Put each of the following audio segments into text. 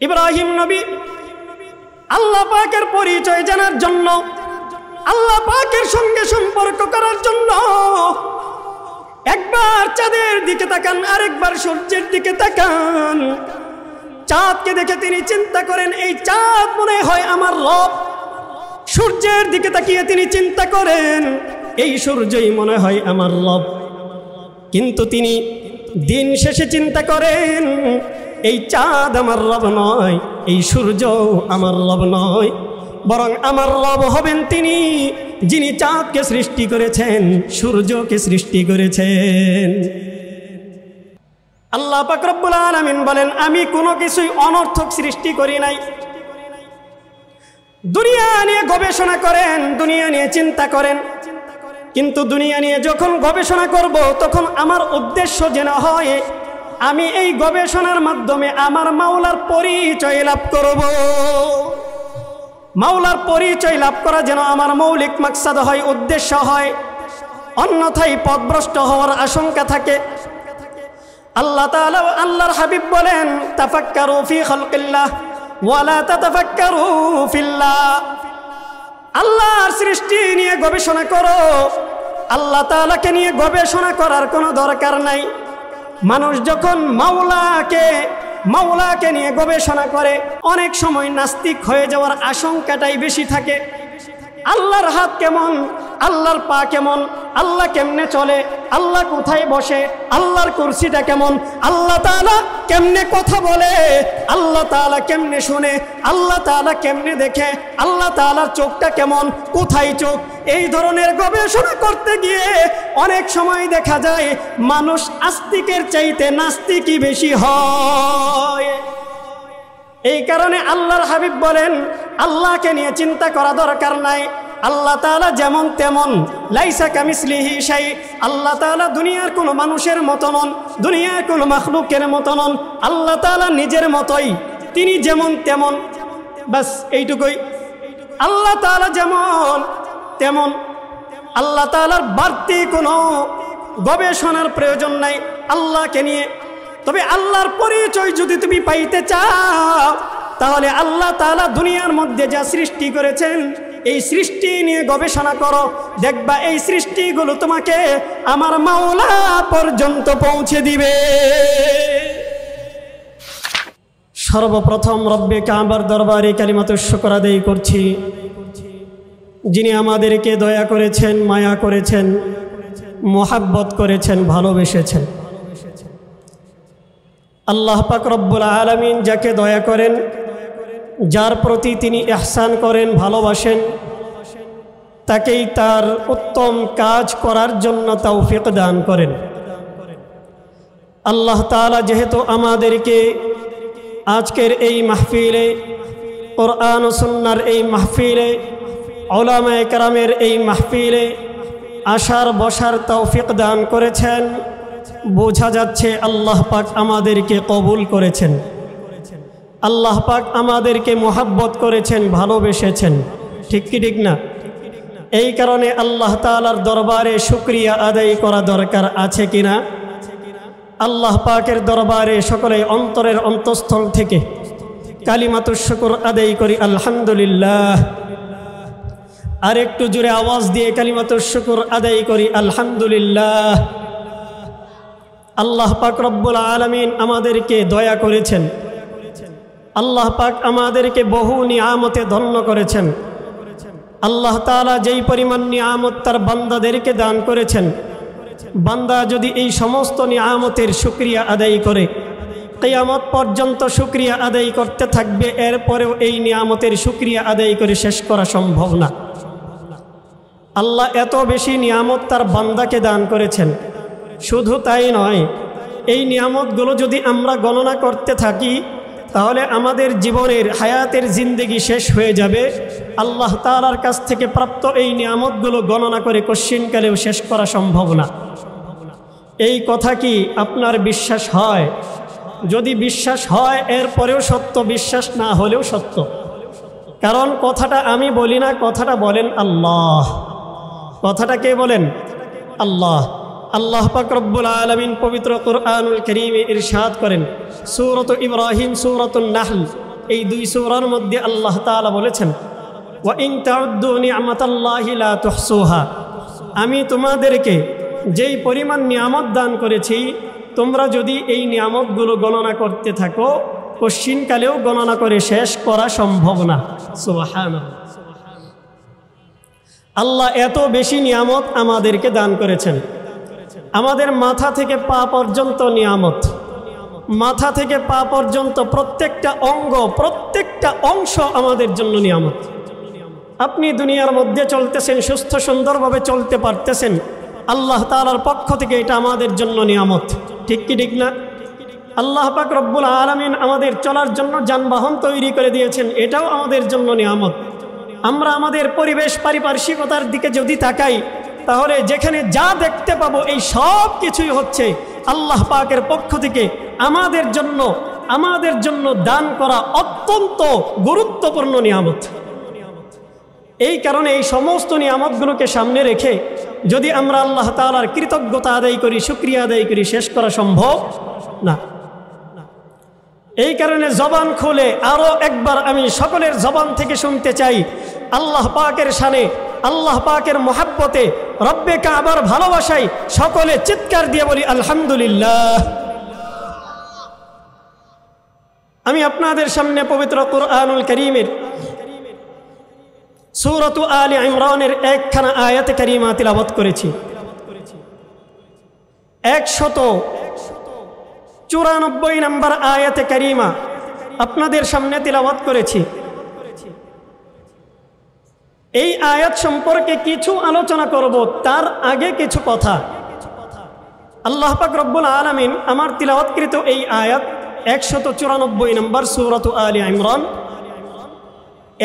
ইব্রাহিম নবী আল্লাহ পাকের পরিচয় জানার জন্য, আল্লাহ পাকের সঙ্গে সম্পর্ক করার জন্য একবার চাঁদের দিকে তাকান, আরেকবার সূর্যের দিকে তাকান। চাঁদকে দেখে তিনি চিন্তা করেন এই চাঁদ মনে হয় আমার রব। সূর্যের দিকে তাকিয়ে তিনি চিন্তা করেন এই সূর্যই মনে হয় আমার রব। কিন্তু তিনি দিন শেষে চিন্তা করেন এই চাঁদ আমার রব নয়, এই সূর্য আমার রব নয়, বরং আমার রব হবেন তিনি যিনি চাঁদকে সৃষ্টি করেছেন, সূর্যকে সৃষ্টি করেছেন। আল্লাহ পাক রব্বুল আলামিন বলেন আমি কোনো কিছুই অনর্থক সৃষ্টি করি নাই। দুনিয়া নিয়ে গবেষণা করেন, দুনিয়া নিয়ে চিন্তা করেন, কিন্তু দুনিয়া নিয়ে যখন গবেষণা করব তখন আমার উদ্দেশ্য যেন হয় আমি এই গবেষণার মাধ্যমে আমার মাওলার পরিচয় লাভ করব। মাওলার পরিচয় লাভ করা যেন আমার মৌলিক মাকসাদ হয়, উদ্দেশ্য হয়, অন্যথায় পথভ্রষ্ট হওয়ার আশঙ্কা থাকে। আল্লাহ তাআলা আল্লাহর হাবিব বলেন তাফাক্কারু ফি খালকিল্লাহ ওয়ালা তাতাফাক্কারু ফিল্লাহ। আল্লাহর সৃষ্টি নিয়ে গবেষণা করো, আল্লাহ তাআলাকে নিয়ে গবেষণা করার কোনো দরকার নাই। মানুষ যখন মাওলাকে নিয়ে গবেষণা করে অনেক সময় নাস্তিক হয়ে যাওয়ার আশঙ্কাটাই বেশি থাকে। আল্লাহর হাত কেমন, আল্লাহর পা কেমন, আল্লাহ কেমনে চলে, আল্লাহ কোথায় বসে, আল্লাহর কুরসিটা কেমন, আল্লাহ তাআলা কেমনে কথা বলে, আল্লাহ তাআলা কেমনে শুনে, আল্লাহ তাআলা কেমনে দেখে, আল্লাহ তাআলার চোখটা কেমন, কোথায় চোখ, এই ধরনের গবেষণা করতে গিয়ে অনেক সময় দেখা যায় মানুষ আস্তিকের চাইতে নাস্তিকই বেশি হয়। এই কারণে আল্লাহর হাবিব বলেন আল্লাহকে নিয়ে চিন্তা করা দরকার নাই। আল্লাহ তাআলা যেমন তেমন, লাইসা কামিসলিহি শাই। আল্লাহ তাআলা দুনিয়ার কোনো মানুষের মতো নন, দুনিয়ার কোনো মাখলুকের মতো নন। আল্লাহ তাআলা নিজের মতোই, তিনি যেমন তেমন, বাস এইটুকুই। আল্লাহ তাআলা যেমন তেমন, আল্লাহ তাআলার বাড়তি কোনো গবেষণার প্রয়োজন নাই আল্লাহকে নিয়ে। তবে আল্লাহর পরিচয় যদি তুমি পাইতে চাও তাহলে আল্লাহ তাআলা দুনিয়ার মধ্যে যা সৃষ্টি করেছেন এই সৃষ্টি নিয়ে গবেষণা করো, দেখবা এই সৃষ্টিগুলো তোমাকে আমার মাওলা পর্যন্ত পৌঁছে দিবে। সর্বপ্রথম রব্বে কাবার দরবারে কালিমাতুশ শুকর আদায় করছি, যিনি আমাদেরকে দয়া করেছেন, মায়া করেছেন, মোহাব্বত করেছেন, ভালোবেসেছেন। আল্লাহ পাক রব্বুল আলামিন যাকে দয়া করেন, যার প্রতি তিনি ইহসান করেন, ভালোবাসেন, তাকেই তার উত্তম কাজ করার জন্য তৌফিক দান করেন। আল্লাহ তাআলা যেহেতু আমাদেরকে আজকের এই মাহফিলে, কোরআন ও সুন্নাহর এই মাহফিলে, উলামায়ে কেরামের এই মাহফিলে আসার বসার তৌফিক দান করেছেন, বোঝা যাচ্ছে আল্লাহ পাক আমাদেরকে কবুল করেছেন, আল্লাহ পাক আমাদেরকে মোহাব্বত করেছেন, ভালোবেসেছেন। ঠিক কি ঠিক না? এই কারণে আল্লাহ তাআলার দরবারে শুকরিয়া আদায় করা দরকার আছে কিনা? আল্লাহ পাকের দরবারে সকলে অন্তরের অন্তঃস্থল থেকে কালিমাতুশ শুকর আদায় করি আলহামদুলিল্লাহ। আর একটু জোরে আওয়াজ দিয়ে কালিমাতুশ শুকর আদায় করি আলহামদুলিল্লাহ। আল্লাহ পাক রব্বুল আলামিন আমাদেরকে দয়া করেছেন, আল্লাহ পাক আমাদেরকে বহু নিয়ামতে ধন্য করেছেন। আল্লাহ তাআলা যেই পরিমাণ নিয়ামত তার বান্দাদেরকে দান করেছেন, বান্দা যদি এই সমস্ত নিয়ামতের শুকরিয়া আদায় করে কিয়ামত পর্যন্ত শুকরিয়া আদায় করতে থাকবে, এরপরেও এই নিয়ামতের শুকরিয়া আদায় করে শেষ করা সম্ভব না। আল্লাহ এত বেশি নিয়ামত তার বান্দাকে দান করেছেন। শুধু তাই নয়, এই নিয়ামতগুলো যদি আমরা গণনা করতে থাকি তাহলে আমাদের জীবনের হায়াতের জিন্দেগি শেষ হয়ে যাবে। আল্লাহ তাআলার কাছ থেকে প্রাপ্ত এই নিয়ামতগুলো গণনা করে কশ্চিনকালেও শেষ করা সম্ভব না। এই কথা কি আপনার বিশ্বাস হয়? যদি বিশ্বাস হয় এরপরেও সত্য, বিশ্বাস না হলেও সত্য। কারণ কথাটা আমি বলি না, কথাটা বলেন আল্লাহ। কথাটা কে বলেন? আল্লাহ। আল্লাহ পাক রব্বুল আলামিন পবিত্র কুরআনুল কারীমে ইরশাদ করেন, সূরাত ইব্রাহিম সূরাতুন নাহল এই 2 সূরার মধ্যে আল্লাহ তাআলা বলেছেন, ওয়া ইন তাউদ্দু নি'মাতাল্লাহি লা তুহসুহা, আমি তোমাদেরকে যেই পরিমাণ নিয়ামত দান করেছি, তোমরা যদি এই নিয়ামতগুলো গণনা করতে থাকো, কশ্চিনকালেও গণনা করে শেষ করা সম্ভব না। সুবহানাল্লাহ। আল্লাহ এত বেশি নিয়ামত আমাদেরকে দান করেছেন। আমাদের মাথা থেকে পা পর্যন্ত নিয়ামত, মাথা থেকে পা পর্যন্ত প্রত্যেকটা অঙ্গ, প্রত্যেকটা অংশ আমাদের জন্য নিয়ামত। আপনি দুনিয়ার মধ্যে চলতেছেন, সুস্থ সুন্দরভাবে চলতে পারতেছেন, আল্লাহ তাআলার পক্ষ থেকে এটা আমাদের জন্য নিয়ামত। ঠিক কি ঠিক না? আল্লাহ পাক রব্বুল আলামিন আমাদের চলার জন্য যানবাহন তৈরি করে দিয়েছেন, এটাও আমাদের জন্য নিয়ামত। আমরা আমাদের পরিবেশ পারিপার্শ্বিকতার দিকে যদি তাকাই, তাহলে যেখানে যা দেখতে পাবো এই সব কিছুই হচ্ছে আল্লাহ পাকের পক্ষ থেকে আমাদের জন্য দান করা অত্যন্ত গুরুত্বপূর্ণ নিয়ামত। এই কারণে এই সমস্ত নিয়ামতগুলোকে সামনে রেখে যদি আমরা আল্লাহ তাআলার কৃতজ্ঞতা আদায় করি, শুকরিয়া আদায় করি, শেষ করা সম্ভব না। এই কারণে জবান খুলে আরো একবার আমি সকলের জবান থেকে শুনতে চাই, আল্লাহ পাকের শানে, আল্লাহ পাকের মহাব্বতে, রব্বে কাবার ভালোবাসায় সকলে চিৎকার দিয়ে বলি আলহামদুলিল্লাহ। আমি আপনাদের সামনে পবিত্র কুরআনুল কারীমের সূরাত আলে ইমরানের একখানা আয়াত কারীমা তিলাওয়াত করেছি। 194 নম্বর আয়াতে কারীমা আপনাদের সামনে তিলাওয়াত করেছি। এই আয়াত সম্পর্কে কিছু আলোচনা করব, তার আগে কিছু কথা। আল্লাহ পাক রব্বুল আলামিন আমার তিলাওয়াতকৃত এই আয়াত 194 নম্বর সূরাত আলে ইমরান,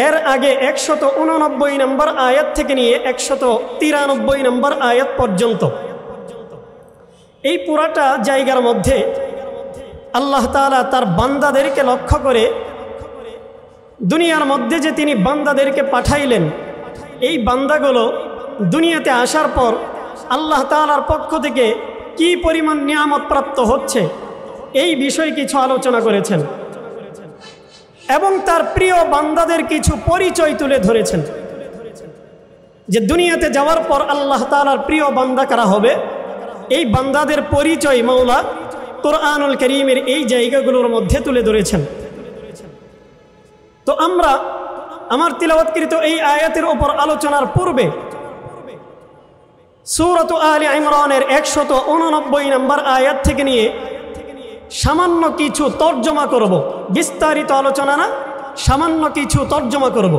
এর আগে 189 নম্বর আয়াত থেকে নিয়ে 193 নম্বর আয়াত পর্যন্ত এই পুরাটা জায়গার মধ্যে আল্লাহ তাআলা তার বান্দাদেরকে লক্ষ্য করে দুনিয়ার মধ্যে যে তিনি বান্দাদেরকে পাঠাইলেন, এই বান্দাগুলো দুনিয়াতে আসার পর আল্লাহ তাআলার পক্ষ থেকে কি পরিমাণ নিয়ামত প্রাপ্ত হচ্ছে এই বিষয়ে কিছু আলোচনা করেছেন এবং তার প্রিয় বান্দাদের কিছু পরিচয় তুলে ধরেছেন, যে দুনিয়াতে যাওয়ার পর আল্লাহ তাআলার প্রিয় বান্দা কারা হবে, এই বান্দাদের পরিচয় মাওলা কুরআনুল কারীমের এই জায়গাগুলোর মধ্যে তুলে ধরেছেন। তো আমরা আমার তিলাওয়াতকৃত এই আয়াতের উপর আলোচনার পূর্বে সূরাত আলে ইমরানের 189 নম্বর আয়াত থেকে নিয়ে সামান্য কিছু তর্জমা করব, বিস্তারিত আলোচনা না, সামান্য কিছু তর্জমা করব।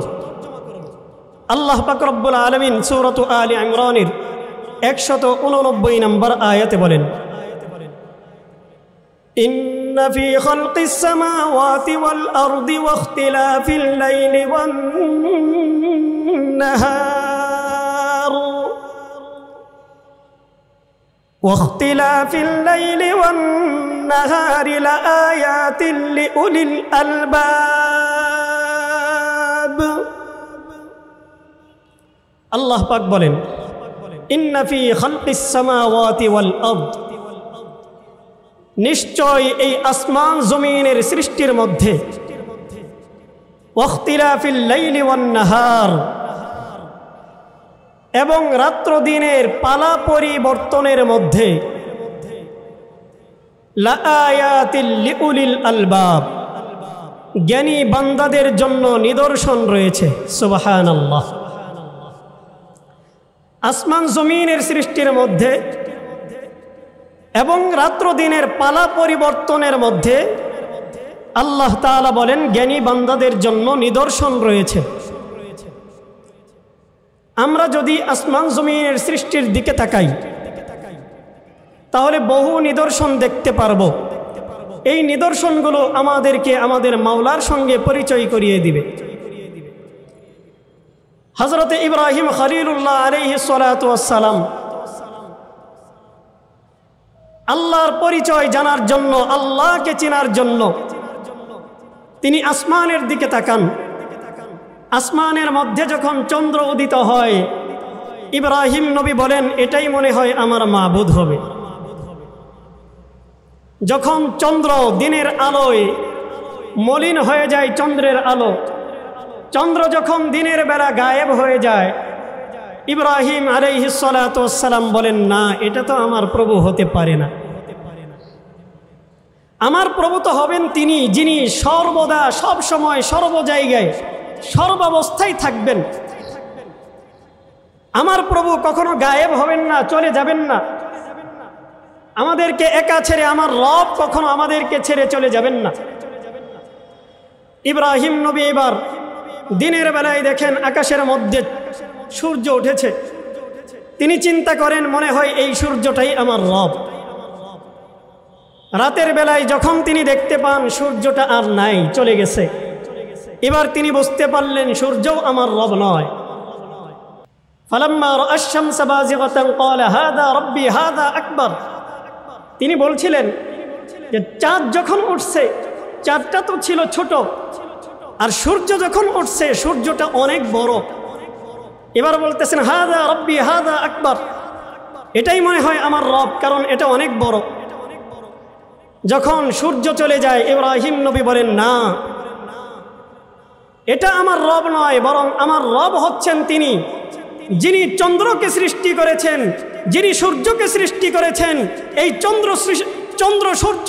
আল্লাহ পাক রব্বুল আলামিন সূরাত আলে ইমরানের 189 নম্বর আয়াতে বলেন, ইন্না ফি খালকিস সামাওয়াতি ওয়াল আরদি ওয়াখতিলাফিল লাইলি ওয়ান নাহার ওয়াখতিলাফিল লাইলি ওয়ান নাহারি লাআয়াতিন লিউলিল আলবাব। আল্লাহ পাক বলেন, ইন্না ফি খালকিস সামাওয়াতি ওয়াল আরদ, নিশ্চয় এই আসমান জমিনের সৃষ্টির মধ্যে, ওয়াখতিলাফিল লাইলি ওয়ান নাহার, এবং রাত্র দিনের পালা পরিবর্তনের মধ্যে, লাআয়াতিল লিউলিল আলবাব, জ্ঞানী বান্দাদের জন্য নিদর্শন রয়েছে। সুবহানাল্লাহ। আসমান জমিনের সৃষ্টির মধ্যে এবং রাত্র দিনের পালা পরিবর্তনের মধ্যে আল্লাহ তাআলা বলেন জ্ঞানী বান্দাদের জন্য নিদর্শন রয়েছে। আমরা যদি আসমান জমিনের সৃষ্টির দিকে তাকাই তাহলে বহু নিদর্শন দেখতে পারব। এই নিদর্শনগুলো আমাদেরকে আমাদের মাওলার সঙ্গে পরিচয় করিয়ে দিবে। হযরত ইব্রাহিম খলিলুল্লাহ আলাইহিস সালাতু ওয়াস সালাম আল্লাহর পরিচয় জানার জন্য, আল্লাহকে চেনার জন্য তিনি আসমানের দিকে তাকান। আসমানের মধ্যে যখন চন্দ্র উদিত হয়, ইব্রাহিম নবী বলেন এটাই মনে হয় আমার মাবুদ হবে। যখন চন্দ্র দিনের আলোয় মলিন হয়ে যায় চন্দ্রের আলো। চন্দ্র যখন দিনের বেলা গায়েব হয়ে যায়, ইব্রাহিম আলাইহিস সালাতু ওয়াস সালাম বলেন, না, এটা তো আমার প্রভু হতে পারে না। আমার প্রভু তো হবেন তিনি যিনি সর্বদা, সব সময়, সর্ব জায়গায়, সর্বাবস্থায় থাকবেন। আমার প্রভু কখনো গায়েব হবেন না, চলে যাবেন না, আমাদেরকে একা ছেড়ে, আমার রব কখনো আমাদেরকে ছেড়ে চলে যাবেন না। ইব্রাহিম নবী এবার দিনের বেলায় দেখেন আকাশের মধ্যে সূর্য উঠেছে। তিনি চিন্তা করেন, মনে হয় এই সূর্যটাই আমার রব। রাতের বেলায় যখন তিনি দেখতে পান সূর্যটা আর নাই, চলে গেছে, এবার তিনি বুঝতে পারলেন সূর্যও আমার রব নয়। ফালাম্মা রাআ আশ-শামসা বাযিগাতান ক্বালা হাযা রাব্বি হাযা আকবার। তিনি বলছিলেন যে চাঁদ যখন উঠছে, চাঁদটা তো ছিল ছোট, আর সূর্য যখন উঠছে সূর্যটা অনেক বড়। এবার বলতেছেন হাযা রাব্বি হাযা আকবার, এটাই মনে হয় আমার রব, কারণ এটা অনেক বড়। যখন সূর্য চলে যায় ইব্রাহিম নবী বলেন, না, এটা আমার রব নয়, বরং আমার রব হচ্ছেন তিনি যিনি চন্দ্রকে সৃষ্টি করেছেন, যিনি সূর্যকে সৃষ্টি করেছেন। এই চন্দ্র সূর্য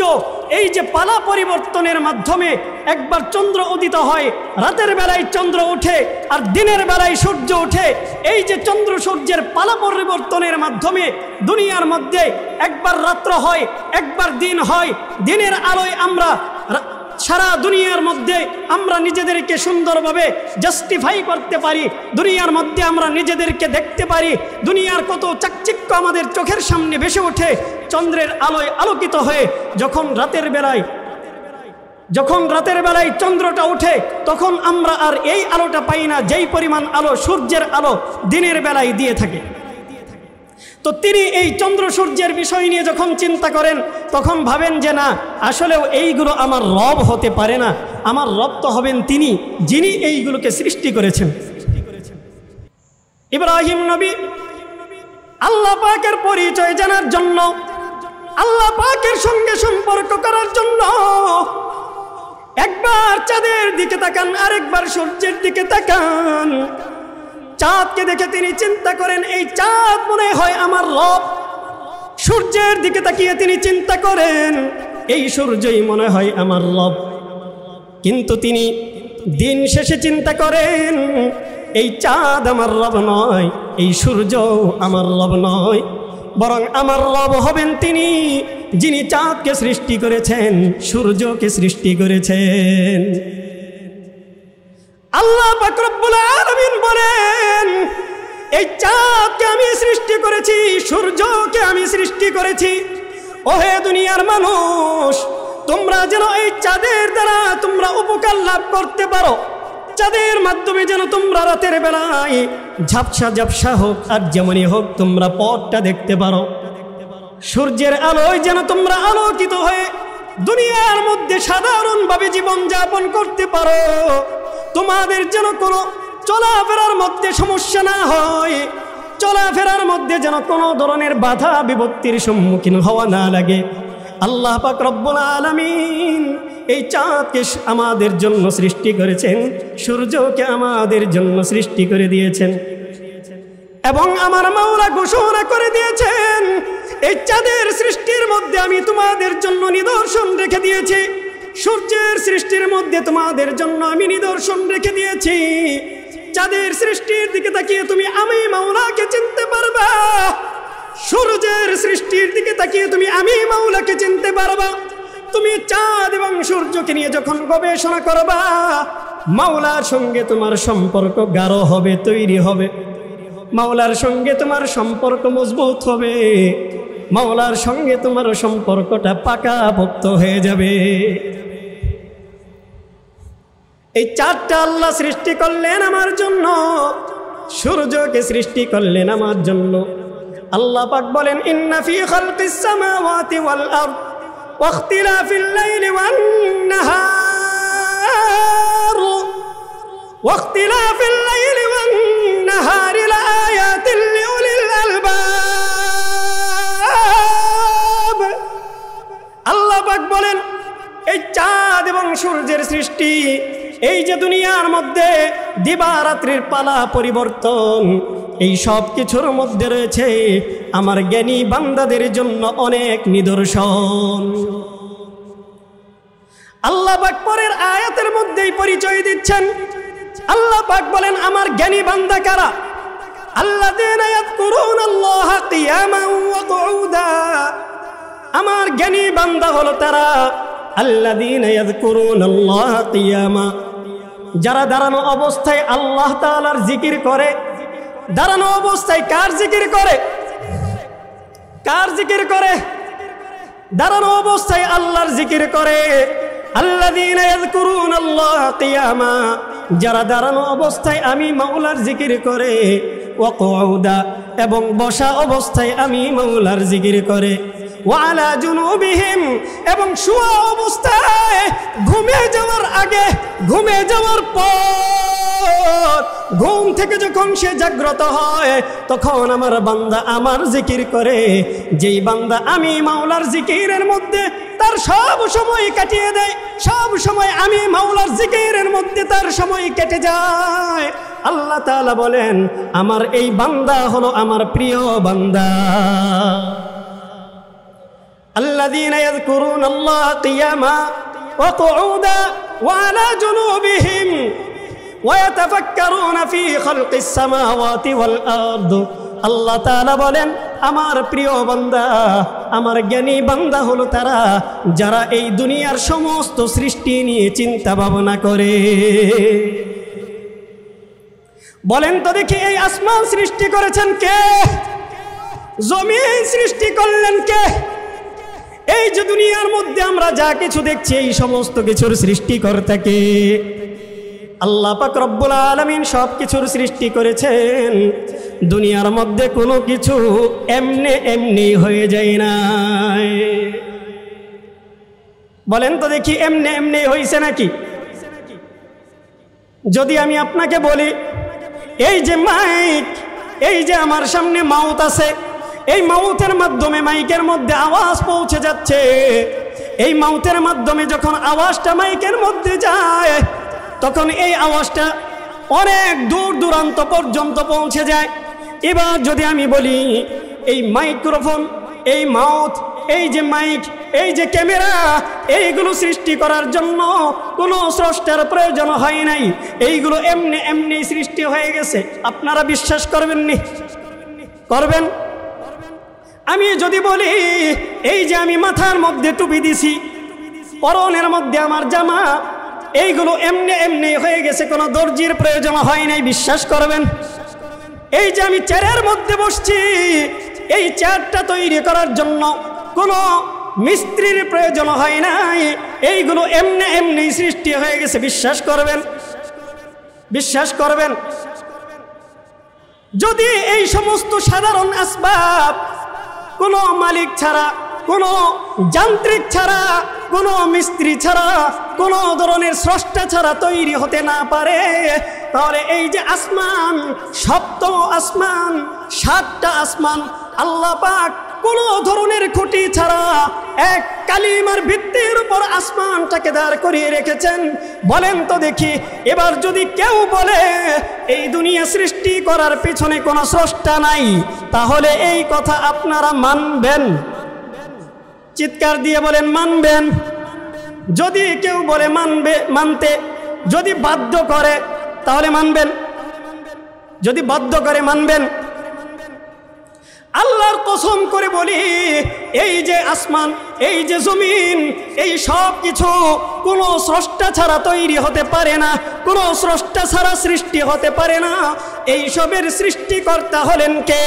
এই যে পালা পরিবর্তনের মাধ্যমে একবার চন্দ্র উদিত হয়, রাতের বেলায় চন্দ্র ওঠে আর দিনের বেলায় সূর্য ওঠে, এই যে চন্দ্র সূর্যের পালা পরিবর্তনের মাধ্যমে দুনিয়ার মধ্যে একবার রাত্র হয়, একবার দিন হয়। দিনের আলোয় আমরা সারা দুনিয়ার মধ্যে আমরা নিজেদেরকে সুন্দরভাবে জাস্টিফাই করতে পারি, দুনিয়ার মধ্যে আমরা নিজেদেরকে দেখতে পারি, দুনিয়ার কত চাকচিক্য আমাদের চোখের সামনে ভেসে ওঠে চন্দ্রের আলোয় আলোকিত হয়ে। যখন রাতের বেলায় চন্দ্রটা ওঠে, তখন আমরা আর এই আলোটা পাই না যেই পরিমাণ আলো সূর্যের আলো দিনের বেলায় দিয়ে থাকে। তো তিনি এই চন্দ্র সূর্যের বিষয় নিয়ে যখন চিন্তা করেন, তখন ভাবেন যে না, আসলেও এইগুলো আমার রব হতে পারে না, আমার রব তো হবেন তিনি যিনি এইগুলোকে সৃষ্টি করেছেন। ইব্রাহিম নবী আল্লাহ পাকের পরিচয় জানার জন্য, আল্লাহ পাকের সঙ্গে সম্পর্ক করার জন্য একবার চাঁদের দিকে তাকান, আরেকবার সূর্যের দিকে তাকান। চাঁদকে দেখে তিনি চিন্তা করেন, এই চাঁদ মনে হয় আমার রব। সূর্যের দিকে তাকিয়ে তিনি চিন্তা করেন, এই সূর্যই মনে হয় আমার রব। কিন্তু তিনি দিন শেষে চিন্তা করেন, এই চাঁদ আমার রব নয়, এই সূর্য আমার রব নয়, বরং আমার রব হবেন তিনি যিনি চাঁদকে সৃষ্টি করেছেন, সূর্যকে সৃষ্টি করেছেন। আল্লাহ পাক রব্বুল আলামিন বলেন, এই চাঁদকে আমি সৃষ্টি করেছি, সূর্যকে আমি সৃষ্টি করেছি। ওহে দুনিয়ার মানুষ, তোমরা যেন এই চাঁদের দ্বারা তোমরা উপকার লাভ করতে পারো, চাঁদের মাধ্যমে যেন তোমরা রাতের বেলায় ঝাপসা ঝাপসা হোক আর যেমনই হোক তোমরা পথটা দেখতে পারো। সূর্যের আলোয় যেন তোমরা আলোকিত হয়ে দুনিয়ার মধ্যে সাধারণভাবে জীবন যাপন করতে পারো। তোমাদের যেন কোনো চলাফেরার মধ্যে সমস্যা না হয়, চলাফেরার মধ্যে যেন কোনো ধরনের বাধা বিপত্তির সম্মুখীন হওয়া না লাগে। আল্লাহ পাক রব্বুল আলামিন এই চাঁদকে আমাদের জন্য সৃষ্টি করেছেন, সূর্যকে আমাদের জন্য সৃষ্টি করে দিয়েছেন। এবং আমার মাওলা ঘোষণা করে দিয়েছেন, এই চাঁদের সৃষ্টির মধ্যে আমি তোমাদের জন্য নিদর্শন রেখে দিয়েছি, সূর্যের সৃষ্টির মধ্যে তোমাদের জন্য আমি নিদর্শন রেখে দিয়েছি। চাঁদের সৃষ্টির দিকে তাকিয়ে তুমি আমি মাওলাকে চিনতে পারবা, সূর্যের সৃষ্টির দিকে তাকিয়ে তুমি আমি মাওলাকে চিনতে পারবা। তুমি চাঁদ এবং সূর্যকে নিয়ে যখন গবেষণা করবা, মাওলার সঙ্গে তোমার সম্পর্ক গাঢ় হবে, তৈরি হবে, মাওলার সঙ্গে তোমার সম্পর্ক মজবুত হবে, মাওলার সঙ্গে তোমার সম্পর্কটা পাকাপোক্ত হয়ে যাবে। এই চাঁদটা আল্লাহ সৃষ্টি করলেন আমার জন্য, সূর্যকে সৃষ্টি করলেন আমার জন্য। আল্লাহ পাক বলেন, ইন্না ফি খালকিস সামাওয়াতি ওয়াল আরদ ওয়া ইখতিলাফিল লাইলি ওয়ান নাহার ওয়া ইখতিলাফিল লাইলি ওয়ান নাহারি লাআয়াতিন লিউলিল আলবাব। আল্লাহ পাক বলেন, এই চাঁদ এবং সূর্যের সৃষ্টি, এই যে দুনিয়ার মধ্যে দিবারাত্রির পালা পরিবর্তন, এই সব কিছুর মধ্যে রয়েছে আমার জ্ঞানী বান্দাদের জন্য অনেক নিদর্শন। আল্লাহ পাক পরের আয়াতের মধ্যেই পরিচয় দিচ্ছেন। আল্লাহ পাক বলেন আমার জ্ঞানী বান্দা কারা? আল্লাযীনা ইয়াযকুরুনাল্লাহা কিয়ামান ওয়া কুউদা। আমার জ্ঞানী বান্দা হলো তারা আল্লাযীনা ইয়াযকুরুনাল্লাহা কিয়ামা, যারা দাঁড়ানো অবস্থায় আল্লাহ তাআলার জিকির করে। দাঁড়ানো অবস্থায় কার জিকির করে? কার জিকির করে? দাঁড়ানো অবস্থায় আল্লাহর জিকির করে। আল্লাযীনা ইয়াযকুরুনাল্লাহা কিয়ামা, যারা দাঁড়ানো অবস্থায় আমি মাওলার জিকির করে। ওয়া কুউদা, এবং বসা অবস্থায় আমি মাওলার জিকির করে। ওয়া আলা জুনুবিহিম, এবং শোয়া অবস্থায় ঘুমিয়ে যাওয়ার আগে, ঘুমিয়ে যাওয়ার পর, ঘুম থেকে যখন সে জাগ্রত হয় তখন আমার বান্দা আমার জিকির করে। যেই বান্দা আমি মাওলার জিকিরের মধ্যে তার সব সময় কাটিয়ে দেয়, সব সময় আমি মাওলার জিকিরের মধ্যে তার সময় কেটে যায়, আল্লাহ তাআলা বলেন আমার এই বান্দা হলো আমার প্রিয় বান্দা। الذين يذكرون الله قياما وقعودا وعلى جنوبهم ويتفكرون في خلق السماوات والأرض। আল্লাহ তাআলা বলেন আমার প্রিয় বান্দা, আমার জ্ঞানী বান্দা হলো তারা যারা এই দুনিয়ার সমস্ত সৃষ্টি নিয়ে চিন্তা ভাবনা করে। বলেন তো দেখি এই আসমান সৃষ্টি করেছেন কে? জমিন সৃষ্টি করলেন কে? এই যে দুনিয়ার মধ্যে আমরা যা কিছু দেখছি এই সমস্ত কিছুর সৃষ্টিকর্তা কে? আল্লাহ পাক রব্বুল আলামিন সব কিছুর সৃষ্টি করেছেন। দুনিয়ার মধ্যে কোনো কিছু এমনি এমনি হয়ে যায় না। বলেন তো দেখি এমনি এমনি হয়েছে নাকি? যদি আমি আপনাকে বলি এই যে মাইক, এই যে আমার সামনে মাউথ আছে, এই মাউথের মাধ্যমে মাইকের মধ্যে আওয়াজ পৌঁছে যাচ্ছে, এই মাউথের মাধ্যমে যখন আওয়াজটা মাইকের মধ্যে যায় তখন এই আওয়াজটা অনেক দূর দূরান্ত পর্যন্ত পৌঁছে যায়। এবার যদি আমি বলি এই মাইক্রোফোন, এই মাউথ, এই যে মাইক, এই যে ক্যামেরা, এইগুলো সৃষ্টি করার জন্য কোনো স্রষ্টার প্রয়োজন হয় নাই, এইগুলো এমনি এমনি সৃষ্টি হয়ে গেছে, আপনারা বিশ্বাস করবেন নি? করবেন? আমি যদি বলি এই যে আমি মাথার মধ্যে টুপি দিছি, পরনের মধ্যে আমার জামা, এইগুলো এমনি এমনি হয়ে গেছে, কোনো দর্জির প্রয়োজন হয় নাই, বিশ্বাস করবেন? এই যে আমি চেয়ারের মধ্যে বসছি, এই চেয়ারটা তৈরি করার জন্য কোনো মিস্ত্রির প্রয়োজন হয় নাই, এইগুলো এমনি এমনি সৃষ্টি হয়ে গেছে, বিশ্বাস করবেন? বিশ্বাস করবেন? যদি এই সমস্ত সাধারণ আসবাব কোনো মালিক ছাড়া, কোনো যান্ত্রিক ছাড়া, কোনো মিস্ত্রি ছাড়া, কোনো ধরনের স্রষ্টা ছাড়া তৈরি হতে না পারে, তাহলে এই যে আসমান, সপ্তম আসমান, সাতটা আসমান আল্লাহ পাক কোনো ধরনের খুঁটি ছাড়া এক কালিমার ভিত্তির উপর আসমানটাকে দাঁড় করিয়ে রেখেছেন। বলেন তো দেখি এবার যদি কেউ বলে এই দুনিয়া সৃষ্টি করার পিছনে কোনো স্রষ্টা নাই, তাহলে এই কথা আপনারা মানবেন? চিৎকার দিয়ে বলেন মানবেন? যদি কেউ বলে মানতে যদি বাধ্য করে তাহলে মানবেন? যদি বাধ্য করে মানবেন? আল্লাহর কসম করে বলি এই যে আসমান, এই যে জমিন, এই সব কিছু কোনো স্রষ্টা ছাড়া তৈরি হতে পারে না, কোনো স্রষ্টা ছাড়া সৃষ্টি হতে পারে না। এই সবের সৃষ্টিকর্তা হলেন কে?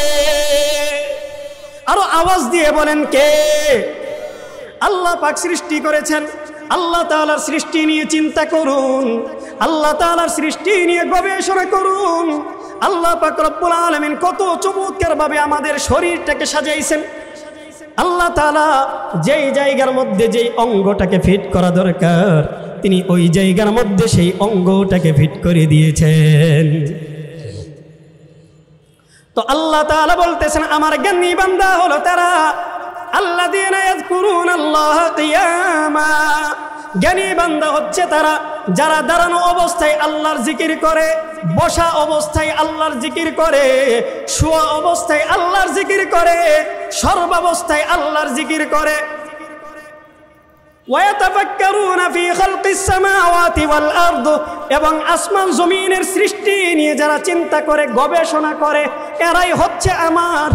আরো আওয়াজ দিয়ে বলেন কে? আল্লাহ পাক সৃষ্টি করেছেন। আল্লাহ তাআলার সৃষ্টি নিয়ে চিন্তা করুন, আল্লাহ তাআলার সৃষ্টি নিয়ে গবেষণা করুন। আল্লাহ পাক রব্বুল আলামিন কত চমৎকার ভাবে আমাদের শরীরটাকে সাজাইছেন। আল্লাহ তাআলা যেই জায়গার মধ্যে যেই অঙ্গটাকে ফিট করা দরকার তিনি ওই জায়গার মধ্যে সেই অঙ্গটাকে ফিট করে দিয়েছেন। তো আল্লাহ তাআলা বলতেছেন আমার জ্ঞানী বান্দা হলো তারা আল্লাযীনা ইয়াযকুরুনাল্লাহা কিয়ামা জ্ঞানী বান্দা হচ্ছে তারা যারা দাঁড়ানো অবস্থায় আল্লাহর জিকির করে, বসা অবস্থায় আল্লাহর জিকির করে, শোয়া অবস্থায় আল্লাহর জিকির করে, সর্বাবস্থায় আল্লাহর জিকির করে। ওয়াতাফাক্কারুনা ফি খালকিস সামাওয়াতি ওয়াল আরদ, এবং আসমান জমিনের সৃষ্টি নিয়ে যারা চিন্তা করে, গবেষণা করে, এরাই হচ্ছে আমার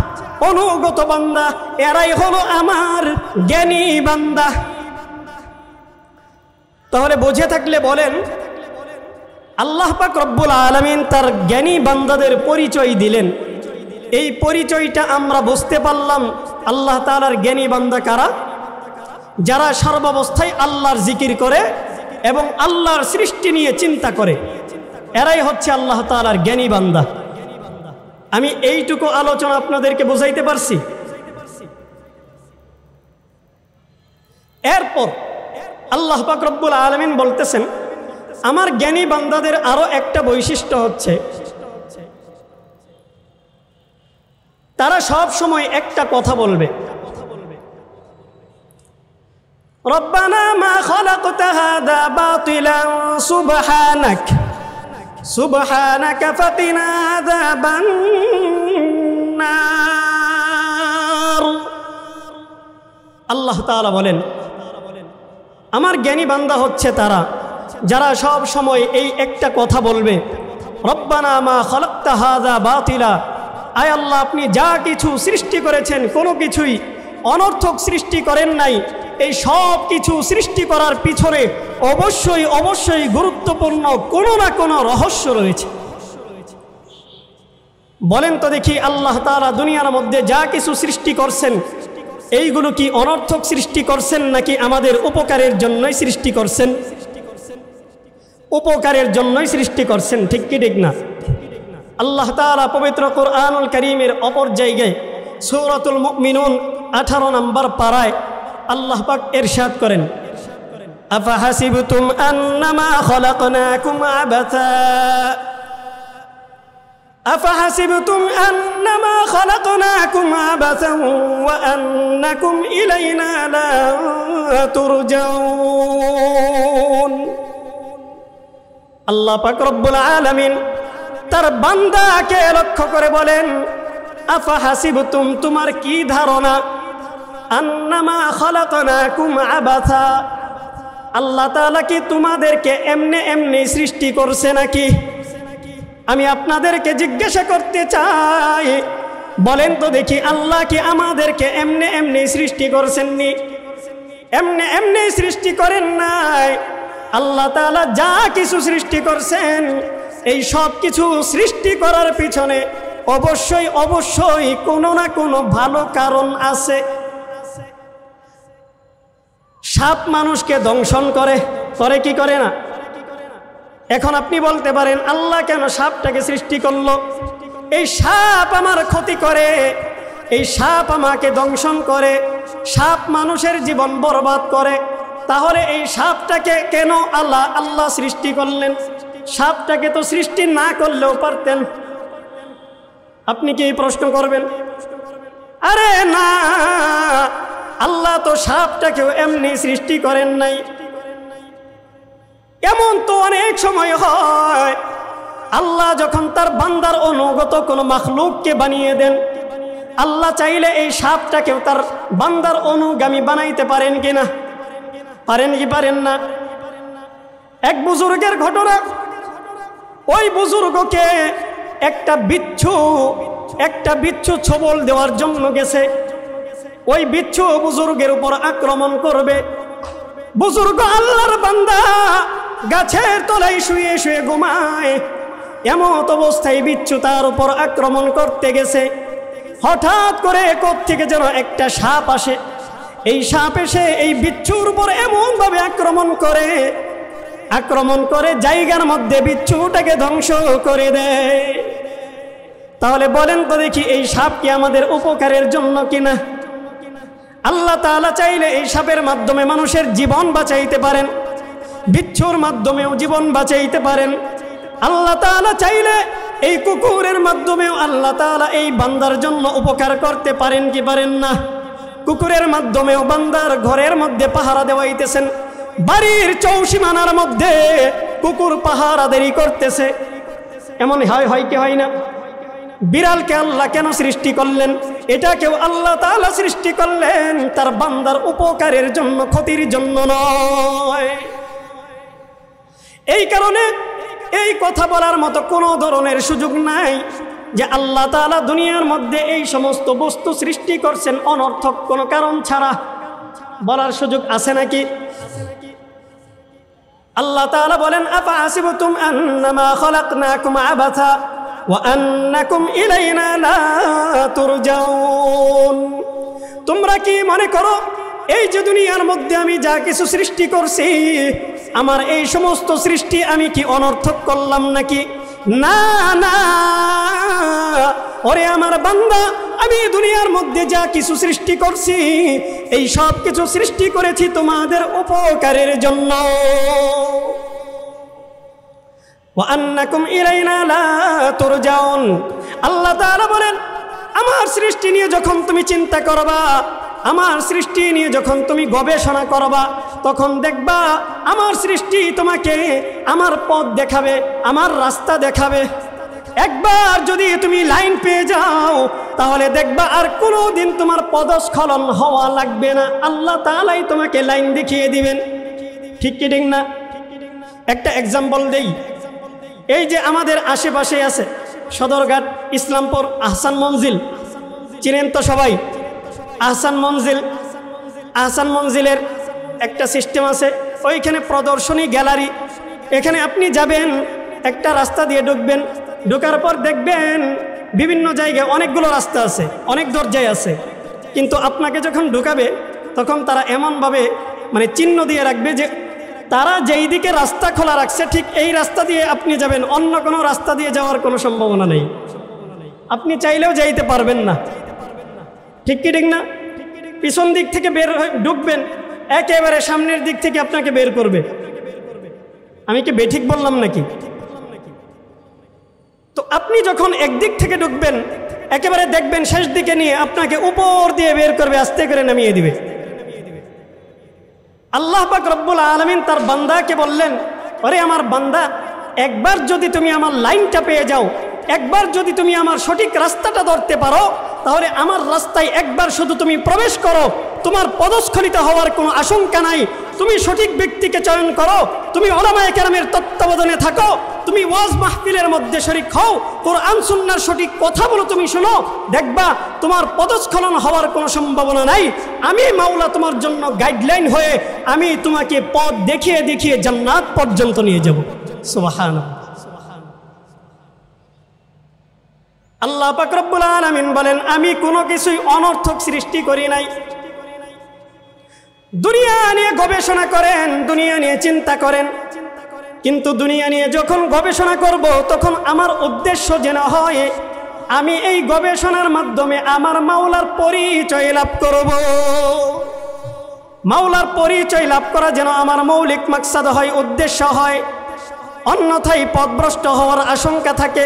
অনুগত বান্দা, এরাই হলো আমার জ্ঞানী বান্দা। তাহলে বুঝে থাকলে বলেন, আল্লাহ পাক রব্বুল আলামিন তার জ্ঞানী বান্দাদের পরিচয় দিলেন। এই পরিচয়টা আমরা বুঝতে পারলাম আল্লাহ তাআলার জ্ঞানী বান্দা কারা? যারা সর্বাবস্থায় আল্লাহর জিকির করে এবং আল্লাহর সৃষ্টি নিয়ে চিন্তা করে, এরাই হচ্ছে আল্লাহ তাআলার জ্ঞানী বান্দা। আমি এইটুকু আলোচনা আপনাদেরকে বুঝাইতে পারছি। এরপর আল্লাহ পাক রব্বুল আলামিন বলতেছেন, আমার জ্ঞানী বান্দাদের আরো একটা বৈশিষ্ট্য হচ্ছে তারা সব সময় একটা কথা বলবে, রব্বানা মা খালাকতা হাযা বাতিলান সুবহানাক সুবহানাকা ফাকিনা আযাবান নার। আল্লাহ তাআলা বলেন, আমার জ্ঞানী বান্দা হচ্ছে তারা যারা সব সময় এই একটা কথা বলবে, রব্বানা মা খালাকতা হাযা বাতিলা, আয় আল্লাহ আপনি যা কিছু সৃষ্টি করেছেন কোনো কিছুই অনর্থক সৃষ্টি করেন নাই। এই সব কিছু সৃষ্টি করার পিছনে অবশ্যই অবশ্যই গুরুত্বপূর্ণ কোনো না কোনো রহস্য রয়েছে। বলেন তো দেখি, আল্লাহ তাআলা দুনিয়ার মধ্যে যা কিছু সৃষ্টি করছেন এইগুলো কি অনর্থক সৃষ্টি করছেন নাকি আমাদের উপকারের জন্যই সৃষ্টি করছেন? উপকারের জন্যই সৃষ্টি করছেন, ঠিক কি ঠিক না? আল্লাহ তাআলা পবিত্র কোরআনুল কারীমের অপর জায়গায় সূরাতুল মুমিনুন 18 নম্বর পারায় আল্লাহ পাক ইরশাদ করেন, আফাহাসিবতুম আন্নামা খালাকনাকুম আবাসা আফাহাসিবতুম আন্নামা খালাকনাকুম আবাসান ওয়া আন্নাকুম ইলাইনা লা তুরজাউন। আল্লাহ পাক রব্বুল আলামিন তার বান্দাকে লক্ষ্য করে বলেন, আফাহাসিবতুম, তোমার কি ধারণা, আন্নামা খালাকনাকুম আবাসা, আল্লাহ তাআলা কি তোমাদেরকে এমনি এমনি সৃষ্টি করছে নাকি? আমি আপনাদেরকে জিজ্ঞাসা করতে চাই, বলেন তো দেখি, আল্লাহ কি আমাদেরকে এমনি এমনি সৃষ্টি করছেননি? এমনি এমনি সৃষ্টি করেন নাই। আল্লাহ তাআলা যা কিছু সৃষ্টি করছেন এই সব কিছু সৃষ্টি করার পিছনে অবশ্যই অবশ্যই কোনো না কোনো ভালো কারণ আছে। সাপ মানুষকে দংশন করে, করে কি করে না? এখন আপনি বলতে পারেন, আল্লাহ কেন সাপটাকে সৃষ্টি করলো? এই সাপ আমার ক্ষতি করে, এই সাপ আমাকে দংশন করে, সাপ মানুষের জীবন বরবাদ করে। তাহলে এই সাপটাকে কেন আল্লাহ সৃষ্টি করলেন? সাপটাকে তো সৃষ্টি না করলেও পারতেন। আপনি কি এই প্রশ্ন করবেন? আরে না, আল্লাহ তো সাপটাকেও এমনি সৃষ্টি করেন নাই। এমন তো অনেক সময় হয়, আল্লাহ যখন তার বান্দার অনুগত কোনো মাখলুককে বানিয়ে দেন, আল্লাহ চাইলে এই সাপটাকেও তার বান্দার অনুগামী বানাইতে পারেন কিনা? পারেন কি পারেন না? এক বুজুর্গের ঘটনা, ওই বুজুর্গকে একটা বিচ্ছু ছবল দেওয়ার জন্য গেছে। ওই বিচ্ছু বুজুর্গের উপর আক্রমণ করবে। বুজুর্গ আল্লাহর বান্দা গাছের তলায় শুয়ে শুয়ে ঘুমায়। এমত অবস্থায় বিচ্ছু তার উপর আক্রমণ করতে গেছে। হঠাৎ করে কোত্থেকে যেন একটা সাপ আসে। এই সাপ এসে এই বিচ্ছুর উপর এমনভাবে আক্রমণ করে জায়গার মধ্যে বিচ্ছুটাকে ধ্বংস করে দেয়। তাহলে বলেন তো দেখি, এই সাপ কি আমাদের উপকারের জন্য কিনা? আল্লাহ তাআলা চাইলে এই সাপের মাধ্যমে মানুষের জীবন বাঁচাইতে পারেন, বিচ্ছুর মাধ্যমেও জীবন বাঁচাইতে পারেন। আল্লাহ তাআলা চাইলে এই কুকুরের মাধ্যমেও আল্লাহ তাআলা এই বান্দার জন্য উপকার করতে পারেন কি পারেন না? কুকুরের মাধ্যমেও বান্দার ঘরের মধ্যে পাহারা দেওয়াইতেছেন, বাড়ির চৌসীমানার মধ্যে কুকুর পাহারাদারি করতেছে। এমন হয় কি হয় না? বিড়ালকে আল্লাহ কেন সৃষ্টি করলেন? এটাকেও আল্লাহ তাআলা সৃষ্টি করলেন তার বান্দার উপকারের জন্য, ক্ষতির জন্য নয়। এই কারণে এই কথা বলার মতো কোনো ধরনের সুযোগ নাই যে আল্লাহ তাআলা দুনিয়ার মধ্যে এই সমস্ত বস্তু সৃষ্টি করছেন অনর্থক কোনো কারণ ছাড়া। বলার সুযোগ আছে নাকি? আল্লাহ তাআলা বলেন, আফা হাসিবতুম আন্নামা খলাকনাকুম আবাথা ওয়া আন্নাকুম ইলাইনা লা তুরজাউন। তোমরা কি মনে করো এই যে দুনিয়ার মধ্যে আমি যা কিছু সৃষ্টি করছি, আমার এই সমস্ত সৃষ্টি আমি কি অনর্থক করলাম নাকি? না না, ওরে আমার বান্দা, আমি দুনিয়ার মধ্যে যা কিছু সৃষ্টি করছি এই সব কিছু সৃষ্টি করেছি তোমাদের উপকারের জন্য। ওয়া আন্নাকুম ইলাইনা লা তুরজাউন। আল্লাহ তাআলা বলেন, আমার সৃষ্টি নিয়ে যখন তুমি চিন্তা করবা, আমার সৃষ্টি নিয়ে যখন তুমি গবেষণা করবা, তখন দেখবা আমার সৃষ্টি তোমাকে আমার পথ দেখাবে, আমার রাস্তা দেখাবে। একবার যদি তুমি লাইন পেয়ে যাও তাহলে দেখবা আর কোনো দিন তোমার পদস্খলন হওয়া লাগবে না। আল্লাহ তাআলাই তোমাকে লাইন দেখিয়ে দিবেন। ঠিক কি ঠিক না? একটা এক্সাম্পল দেই। এই যে আমাদের আশেপাশে আছে সদরঘাট, ইসলামপুর, আহসান মঞ্জিল, চিনেন তো সবাই? আহসান মঞ্জিলের একটা সিস্টেম আছে, ওইখানে প্রদর্শনী গ্যালারি। এখানে আপনি যাবেন, একটা রাস্তা দিয়ে ঢুকবেন, ঢোকার পর দেখবেন বিভিন্ন জায়গায় অনেকগুলো রাস্তা আছে, অনেক দরজায় আছে, কিন্তু আপনাকে যখন ঢুকাবে তখন তারা এমনভাবে চিহ্ন দিয়ে রাখবে যে তারা যেই দিকে রাস্তা খোলা রাখছে ঠিক এই রাস্তা দিয়ে আপনি যাবেন, অন্য কোনো রাস্তা দিয়ে যাওয়ার কোনো সম্ভাবনা নেই। আপনি চাইলেও যাইতে পারবেন না। ঠিক কি ঠিক না? পিছন দিক থেকে বের ঢুকবেন, একেবারে সামনের দিক থেকে আপনাকে বের করবে। আমি কি বেঠিক বললাম নাকি? তো আপনি যখন একদিক থেকে ঢুকবেন, একেবারে দেখবেন শেষ দিকে নিয়ে আপনাকে উপর দিয়ে বের করবে, আস্তে করে নামিয়ে দিবে। আল্লাহ পাক রব্বুল আলামিন তার বান্দাকে বললেন, আরে আমার বান্দা, একবার যদি তুমি আমার লাইনটা পেয়ে যাও, একবার যদি তুমি আমার সঠিক রাস্তাটা ধরতে পারো, তাহলে আমার রাস্তায় একবার শুধু তুমি প্রবেশ করো, তোমার পদস্খলিত হওয়ার কোনো আশঙ্কা নাই। তুমি সঠিক ব্যক্তিকে চয়ন করো, তুমি উলামায়ে কেরামের তত্ত্বাবধানে থাকো, তুমি ওয়াজ মাহফিলের মধ্যে শরীক হও, কোরআন সুন্নাহর সঠিক কথাগুলো তুমি শোনো, দেখবা তোমার পদস্খলন হওয়ার কোনো সম্ভাবনা নাই। আমি মাওলা তোমার জন্য গাইডলাইন হয়ে আমি তোমাকে পথ দেখিয়ে দেখিয়ে জান্নাত পর্যন্ত নিয়ে যাব। সুবহানাল্লাহ। আল্লাহ পাক রব্বুল আলামিন বলেন, আমি কোনো কিছুই অনর্থক সৃষ্টি করি নাই। দুনিয়া নিয়ে গবেষণা করেন, দুনিয়া নিয়ে চিন্তা করেন, কিন্তু দুনিয়া নিয়ে যখন গবেষণা করব তখন আমার উদ্দেশ্য যেন হয় আমি এই গবেষণার মাধ্যমে আমার মাওলার পরিচয় লাভ করব। মাওলার পরিচয় লাভ করা যেন আমার মৌলিক মাকসাদ হয়, উদ্দেশ্য হয়, অন্যথায় পথভ্রষ্ট হওয়ার আশঙ্কা থাকে।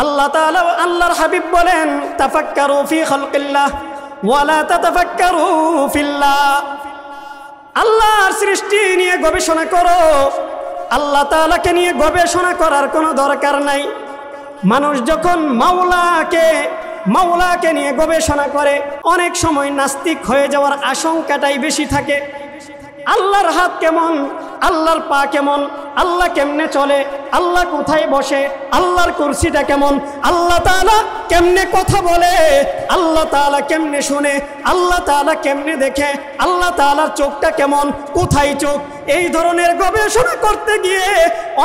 আল্লাহ তাআলা আল্লাহর হাবিব বলেন, তাফাক্কারু ফি খালকিল্লাহ ওয়া লা তাতাফাক্কারু ফিল্লাহ। আল্লাহর সৃষ্টি নিয়ে গবেষণা করো, আল্লাহ তাআলাকে নিয়ে গবেষণা করার কোনো দরকার নাই। মানুষ যখন মাওলাকে নিয়ে গবেষণা করে অনেক সময় নাস্তিক হয়ে যাওয়ার আশঙ্কাটাই বেশি থাকে। আল্লাহর হাত কেমন, আল্লাহর পা কেমন, আল্লাহ কেমনে চলে, আল্লাহ কোথায় বসে, আল্লাহর কুরসিটা কেমন, আল্লাহ তাআলা কেমনে কথা বলে, আল্লাহ তাআলা কেমনে শুনে, আল্লাহ তাআলা কেমনে দেখে, আল্লাহ তাআলার চোখটা কেমন, কোথায় চোখ, এই ধরনের গবেষণা করতে গিয়ে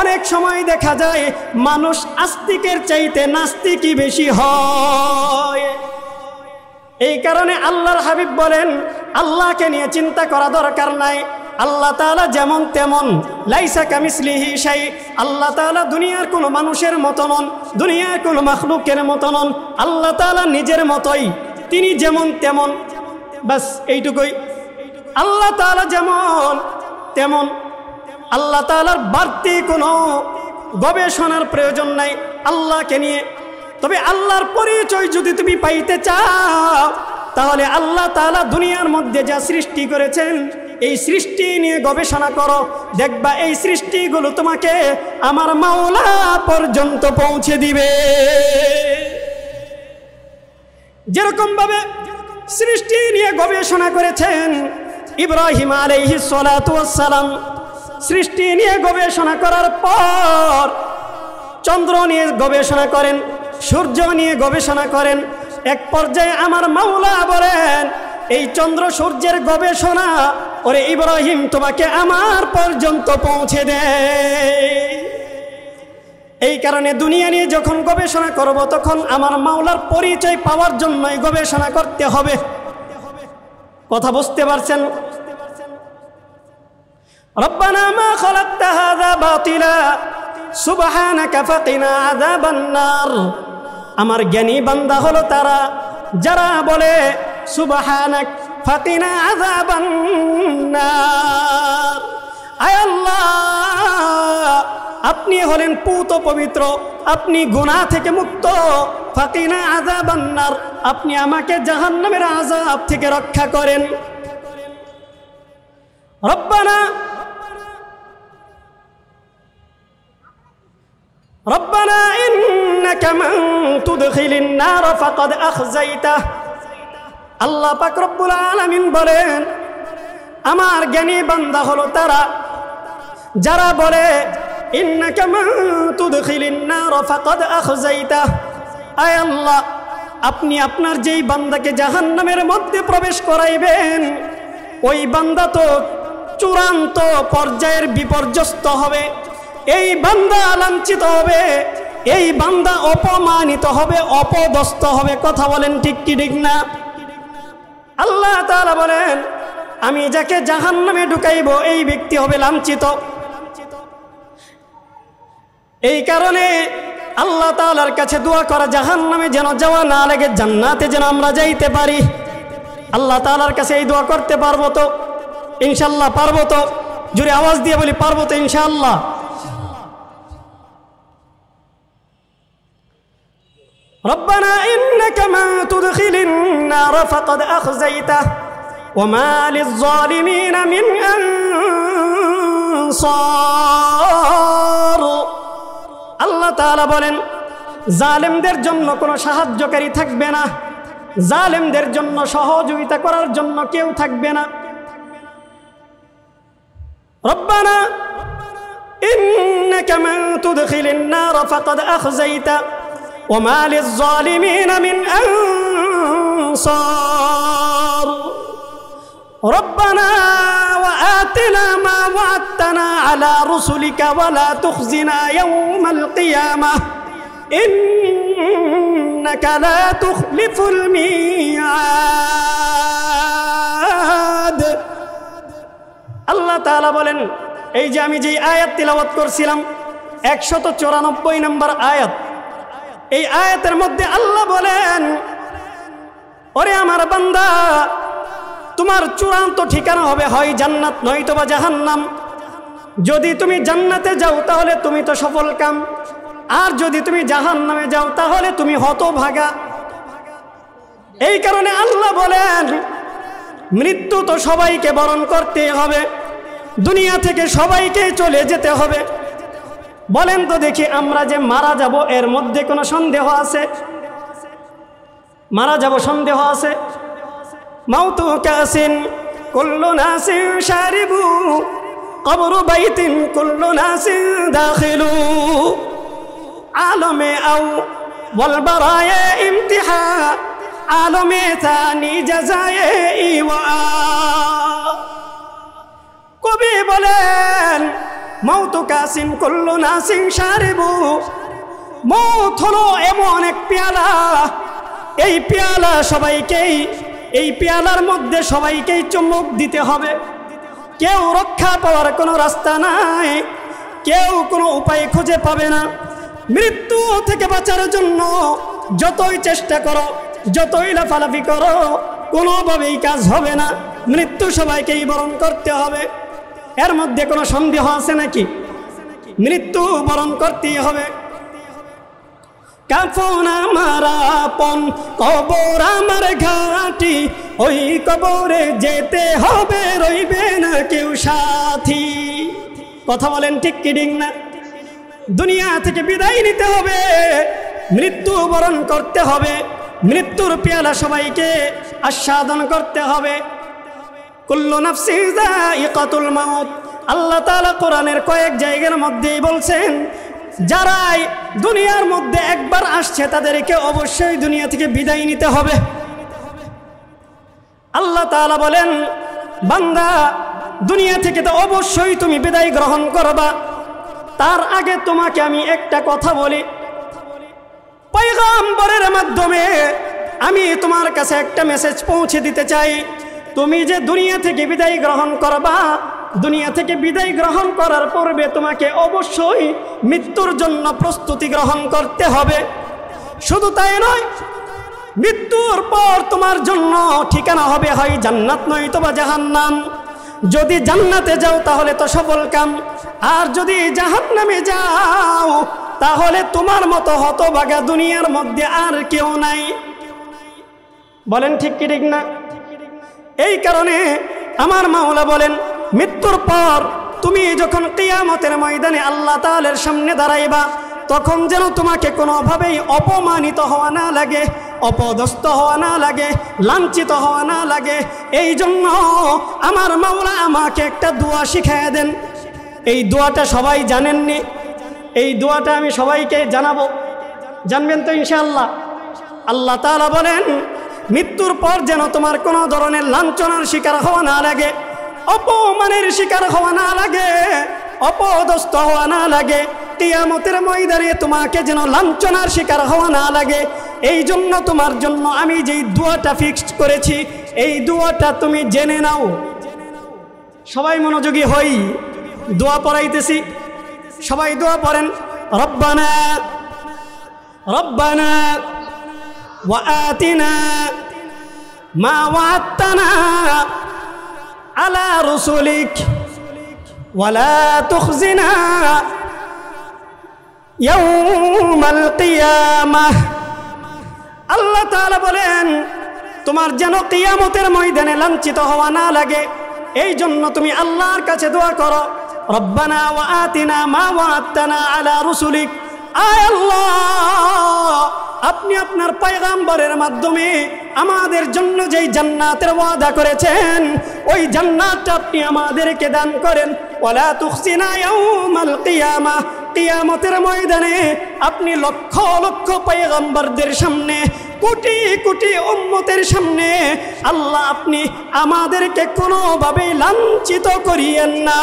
অনেক সময় দেখা যায় মানুষ আস্তিকের চাইতে নাস্তিকই বেশি হয়। এই কারণে আল্লাহর হাবিব বলেন, আল্লাহকে নিয়ে চিন্তা করা দরকার নাই। আল্লাহ তাআলা যেমন তেমন, লাইসা কামিসলিহি শাই। আল্লাহ তাআলা দুনিয়ার কোনো মানুষের মতো নন, দুনিয়ার কোনো মাখলুকের মতো নন। আল্লাহ তাআলা নিজের মতোই, তিনি যেমন তেমন, বাস এইটুকুই। আল্লাহ তাআলা যেমন তেমন, আল্লাহ তাআলার বাড়তি কোনো গবেষণার প্রয়োজন নাই আল্লাহকে নিয়ে। তবে আল্লাহর পরিচয় যদি তুমি পাইতে চাও, তাহলে আল্লাহ তাআলা দুনিয়ার মধ্যে যা সৃষ্টি করেছেন এই সৃষ্টি নিয়ে গবেষণা করো, দেখবা এই সৃষ্টিগুলো তোমাকে আমার মাওলা পর্যন্ত পৌঁছে দিবে। যেরকম ভাবে সৃষ্টি নিয়ে গবেষণা করেছেন ইব্রাহিম আলাইহিস সালাতু ওয়াস সালাম, সৃষ্টি নিয়ে গবেষণা করার পর চন্দ্র নিয়ে গবেষণা করেন, সূর্য নিয়ে গবেষণা করেন। এক পর্যায়ে আমার মাওলা বলেন, এই চন্দ্র সূর্যের গবেষণা ওরে ইব্রাহিম তোমাকে আমার পর্যন্ত পৌঁছে দেয়। এই কারণে দুনিয়া নিয়ে যখন গবেষণা করব তখন আমার মাওলার পরিচয় পাওয়ার জন্যই গবেষণা করতে হবে। কথা বুঝতে পারছেন? রব্বানা মা খালাকতা হাযা বাতিলা সুবহানাকা ফাকিনা আযাবান নার। আমার জ্ঞানী বান্দা হলো তারা যারা বলে সুবহানাক ফাকিনা আযাবান নার। আয় আল্লাহ, আপনি হলেন পূত পবিত্র, আপনি গুনাহ থেকে মুক্ত। ফাকিনা আযাবান নার, আপনি আমাকে জাহান্নামের আযাব থেকে রক্ষা করেন। রব্বানা ইন্নাকা মান তুদখিলিন নার ফাকাদ আখযাইতাহ। আল্লাহ পাক রব্বুল আলামিন বলেন, আমার জ্ঞানী বান্দা হলো তারা যারা বলে ইন্নাকা মান তুদখিলিন নার ফাকাদ আখযাইতাহ। আয় আল্লাহ, আপনি আপনার যেই বান্দাকে জাহান্নামের মধ্যে প্রবেশ করাইবেন ওই বান্দা তো চূড়ান্ত পর্যায়ের বিপর্যস্ত হবে, এই বান্দা লাঞ্ছিত হবে, এই বান্দা অপমানিত হবে, অপদস্থ হবে। কথা বলেন ঠিক কি ঠিক না? আল্লাহ তাআলা বলেন, আমি যাকে জাহান্নামে ঢুকাইব এই ব্যক্তি হবে লাঞ্ছিত। এই কারণে আল্লাহ তাআলার কাছে দোয়া করা, জাহান্নামে যেন যাওয়া না লাগে, জান্নাতে যেন আমরা যাইতে পারি। আল্লাহ তাআলার কাছে এই দোয়া করতে পারবো তো? ইনশাআল্লাহ পারবো তো? জোরে আওয়াজ দিয়ে বলি, পারবো তো ইনশাআল্লাহ? রব্বানা ইন্নাকা মান তুদখিলিন নার ফাকাদ আখযাইতাহ ওয়া মা লিয-যালিমিনা মিন আনসার। আল্লাহ তাআলা বলেন, জালেমদের জন্য কোনো সাহায্যকারী থাকবে না, জালেমদের জন্য সহযোগিতা করার জন্য কেউ থাকবে না। রব্বানা ইন্নাকা মান তুদখিলিন নার ফাকাদ আখযাইতাহ ওয়া মা লিয-যালিমিনা মিন আনসার। রব্বানা ওয়া আতিনা মা ওয়া'আদতানা আলা রুসুলিকা ওয়া লা তুখজিনা ইয়াওমাল কিয়ামাহ ইন্নাকা লা তুখলিফুল মিয়াদ। আল্লাহ তাআলা বলেন, এই যে আমি যে আয়াত তিলাওয়াত করছিলাম 194 নম্বর আয়াত, এই আয়াতের মধ্যে আল্লাহ বলেন, ওরে আমার বান্দা, তোমার চূড়ান্ত ঠিকানা হবে হয় জান্নাত নয়তোবা জাহান্নাম। যদি তুমি জান্নাতে যাও তাহলে তুমি তো সফল কাম, আর যদি তুমি জাহান্নামে যাও তাহলে তুমি হতভাগা। এই কারণে আল্লাহ বলেন, মৃত্যু তো সবাইকে বরণ করতে হবে, দুনিয়া থেকে সবাইকে চলে যেতে হবে। বলেন তো দেখি, আমরা যে মারা যাব এর মধ্যে কোনো সন্দেহ আছে? মারা যাব সন্দেহ আছে? মাউতু কাসিন কুল্লু নাসিন শারিবু কবরু বাইতিন কুল্লু নাসিন দাখিলু আলমে আও ওয়াল বারায়ে ইমতিহান আলমে থানি জাযায়ে ইওয়া। কবি বলেন, মাউতু কাসিন কুল্লু নাসিন শারিবু, মৌত হলো এমন এক পেয়ালা, এই পেয়ালা সবাইকেই, এই পেয়ালার মধ্যে সবাইকেই চুমুক দিতে হবে। কেউ রক্ষা পাওয়ার কোনো রাস্তা নাই, কেউ কোনো উপায় খুঁজে পাবে না। মৃত্যু থেকে বাঁচার জন্য যতই চেষ্টা করো, যতই লাফালাফি করো, কোনোভাবেই কাজ হবে না। মৃত্যু সবাইকেই বরণ করতে হবে, এর মধ্যে কোনো সন্দেহ আছে নাকি? মৃত্যু বরণ করতেই হবে। কাফন আমার আপন, কবর আমার ঘাটি, ওই কবরে যেতে হবে, রইবে না কেউ সাথী। কথা বলেন ঠিক কি ঠিক না? দুনিয়া থেকে বিদায় নিতে হবে, মৃত্যু বরণ করতে হবে, মৃত্যুর পেয়ালা সবাইকে আস্বাদন করতে হবে। কুল্লু নাফসিন যায়িকাতুল মাউত। আল্লাহ তাআলা কোরআনের কয়েক জায়গার মধ্যেই বলছেন, যারাই দুনিয়ার মধ্যে একবার আসছে তাদেরকে অবশ্যই দুনিয়া থেকে বিদায় নিতে হবে। আল্লাহ তাআলা বলেন, বান্দা দুনিয়া থেকে তো অবশ্যই তুমি বিদায় গ্রহণ করবা, তার আগে তোমাকে আমি একটা কথা বলি, পয়গম্বরের মাধ্যমে আমি তোমার কাছে একটা মেসেজ পৌঁছে দিতে চাই। তুমি যে দুনিয়া থেকে বিদায় গ্রহণ করবা, দুনিয়া থেকে বিদায় গ্রহণ করার পূর্বে তোমাকে অবশ্যই মৃত্যুর জন্য প্রস্তুতি গ্রহণ করতে হবে। শুধু তাই নয়, মৃত্যুর পর তোমার জন্য ঠিকানা হবে হয় জান্নাত নয়তোবা জাহান্নাম। যদি জান্নাতে যাও তাহলে তো সফল কাম, আর যদি জাহান্নামে যাও তাহলে তোমার মতো হতভাগা দুনিয়ার মধ্যে আর কেউ নাই। বলেন ঠিক কি ঠিক না? এই কারণে আমার মাওলা বলেন, মৃত্যুর পর তুমি যখন কিয়ামতের ময়দানে আল্লাহ তাআলার সামনে দাঁড়াইবা, তখন যেন তোমাকে কোনোভাবেই অপমানিত হওয়া না লাগে, অপদস্থ হওয়া না লাগে, লাঞ্ছিত হওয়া না লাগে। এই জন্য আমার মাওলা আমাকে একটা দোয়া শিখাইয়া দেন। এই দোয়াটা সবাই জানেননি, এই দোয়াটা আমি সবাইকে জানাবো, জানবেন তো ইনশাআল্লাহ। আল্লাহ তাআলা বলেন, মৃত্যুর পর যেন তোমার কোনো ধরনের লাঞ্ছনার শিকার হওয়া না লাগে, অপমানের শিকার হওয়া না লাগে, অপদস্থ হওয়া না লাগে। কিয়ামতের ময়দানে তোমাকে যেন লাঞ্ছনার শিকার হওয়া না লাগে। এই জন্য তোমার জন্য আমি যেই দোয়াটা ফিক্সড করেছি, এই দোয়াটা তুমি জেনে নাও। সবাই মনোযোগী হই, দোয়া পড়াইতেছি, সবাই দোয়া পড়েন। রব্বানা রব্বানা ওয়া আতিনা মা ওয়া'আদতানা আলা রুসুলিক ওয়া লা তুখজিনা ইয়াউমাল কিয়ামাহ। আল্লাহ তাআলা বলেন, তোমার যেন কিয়ামতের ময়দানে লাঞ্ছিত হওয়া না লাগে, এই জন্য তুমি আল্লাহর কাছে দোয়া করো, রব্বানা ওয়া আতিনা মা ওয়া'আদতানা আলা রুসুলিক। আয় আল্লাহ, আপনি আপনার পয়গম্বরের মাধ্যমে আমাদের জন্য যেই জান্নাতের ওয়াদা করেছেন, ওই জান্নাতটা আপনি আমাদেরকে দান করেন। ওয়ালা তুখজিনা ইয়াউমাল কিয়ামাহ। কিয়ামতের ময়দানে আপনি লক্ষ লক্ষ পয়গম্বরদের সামনে, কোটি কোটি উম্মতের সামনে আল্লাহ আপনি আমাদেরকে কোনোভাবেই লাঞ্ছিত করিয়েন না।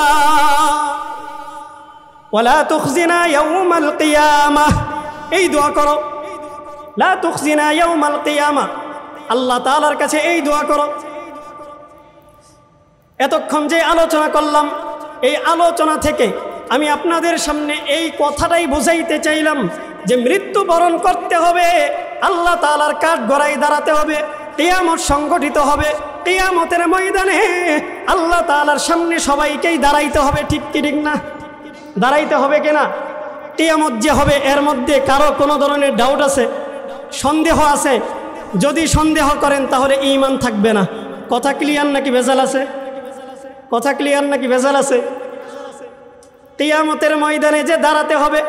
ওয়ালা তুখজিনা ইয়াউমাল কিয়ামাহ। এই দোয়া করো, লা তুখজিনা ইয়াউমাল কিয়ামাহ। আল্লাহ তাআলার কাছে এই দোয়া করো। এতক্ষণ যে আলোচনা করলাম, এই আলোচনা থেকে আমি আপনাদের সামনে এই কথাটাই বুঝাইতে চাইলাম যে মৃত্যুবরণ করতে হবে, আল্লাহ তাআলার কাঠগড়ায় দাঁড়াতে হবে, কিয়ামত সংগঠিত হবে। কিয়ামতের ময়দানে আল্লাহ তাআলার সামনে সবাইকেই দাঁড়াইতে হবে, ঠিক কি ঠিক না? দাঁড়াইতে হবে কিনা? কিয়ামত যে হবে এর মধ্যে কারো কোনো ধরনের ডাউট আছে, সন্দেহ আছে? যদি সন্দেহ করেন তাহলে ঈমান থাকবে না। কথা ক্লিয়ার নাকি ভেজাল আছে? কথা ক্লিয়ার নাকি ভেজাল আছে? কিয়ামতের ময়দানে যে দাঁড়াতে হবে,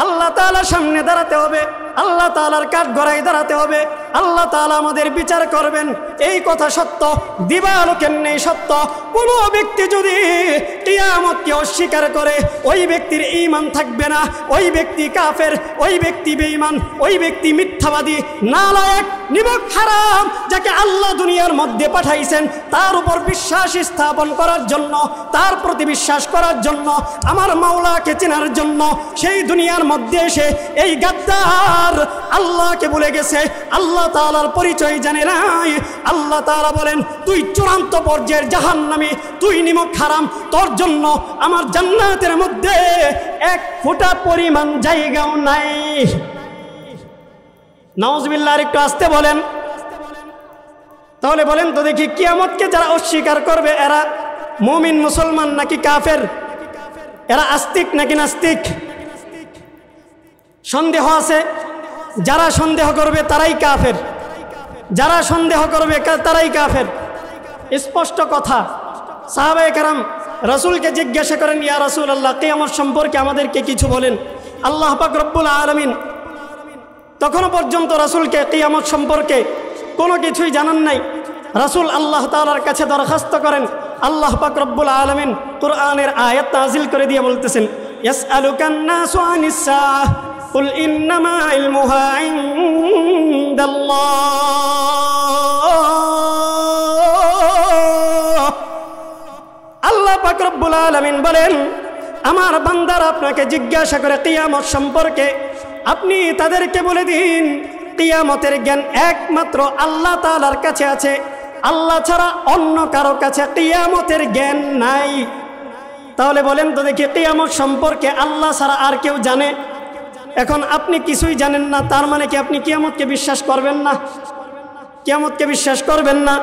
আল্লাহ তাআলার সামনে দাঁড়াতে হবে, আল্লাহ তাআলার কাঠগড়ায় দাঁড়াতে হবে, আল্লাহ তাআলা আমাদের বিচার করবেন। এই কথা সত্য, দিবালোকের নেই সত্য। কোনো ব্যক্তি যদি কিয়ামতকে অস্বীকার করে, ওই ব্যক্তির ঈমান থাকবে না, ওই ব্যক্তি কাফের, ওই ব্যক্তি বেঈমান, ওই ব্যক্তি মিথ্যাবাদী, নালায়েক, নিমক হারাম। যাকে আল্লাহ দুনিয়ার মধ্যে পাঠাইছেন তার উপর বিশ্বাস স্থাপন করার জন্য, তার প্রতি বিশ্বাস করার জন্য, আমার মাওলাকে চেনার জন্য, সেই দুনিয়ার মধ্যে এসে এই গাদ্দার আল্লাহকে ভুলে গেছে, আল্লাহ তাআলার পরিচয় জানে নাই। আল্লাহ তাআলা বলেন, তুই চূড়ান্ত পর্যায়ের জাহান্নামী, তুই নিমক হারাম, তোর জন্য আমার জান্নাতের মধ্যে এক ফোঁটা পরিমাণ জায়গাও নাই। নাউজুবিল্লাহ। আর একটু আসতে বলেন। তাহলে বলেন তো দেখি, কিয়ামতকে যারা অস্বীকার করবে এরা মুমিন মুসলমান নাকি কাফের? এরা আস্তিক নাকি নাস্তিক? সন্দেহ আছে? যারা সন্দেহ করবে তারাই কাফের, যারা সন্দেহ করবে তারাই কাফের। স্পষ্ট কথা। সাহাবায়ে কেরাম রাসূলকে জিজ্ঞাসা করেন, ইয়া রাসূলুল্লাহ, কিয়ামত সম্পর্কে আমাদেরকে কিছু বলেন। আল্লাহ পাক রব্বুল আলামিন তখনও পর্যন্ত রাসূলকে কিয়ামত সম্পর্কে কোনো কিছুই জানান নাই। রাসূল আল্লাহ তাআলার কাছে দরখাস্ত করেন। আল্লাহ পাক রব্বুল আলামিন কুরআনের আয়াত নাযিল করে দিয়ে বলতেছেন, ইয়াসআলুকান নাসু আনিস সাআহ কুল ইন্নামা ইলমুহা ইনদাল্লাহ। আল্লাহ পাক রব্বুল আলামিন বলেন, আমার বান্দারা আপনাকে জিজ্ঞাসা করে কিয়ামত সম্পর্কে, আপনি তাদেরকে বলে দিন কিয়ামতের জ্ঞান একমাত্র আল্লাহ তাআলার কাছে আছে, আল্লাহ ছাড়া অন্য কারো কাছে কিয়ামতের জ্ঞান নাই। তাহলে বলেন তো দেখি, কিয়ামত সম্পর্কে আল্লাহ ছাড়া আর কেউ জানে? এখন আপনি কিছুই জানেন না, তার মানে কি আপনি কিয়ামতকে বিশ্বাস করবেন না? কিয়ামতকে বিশ্বাস করবেন না?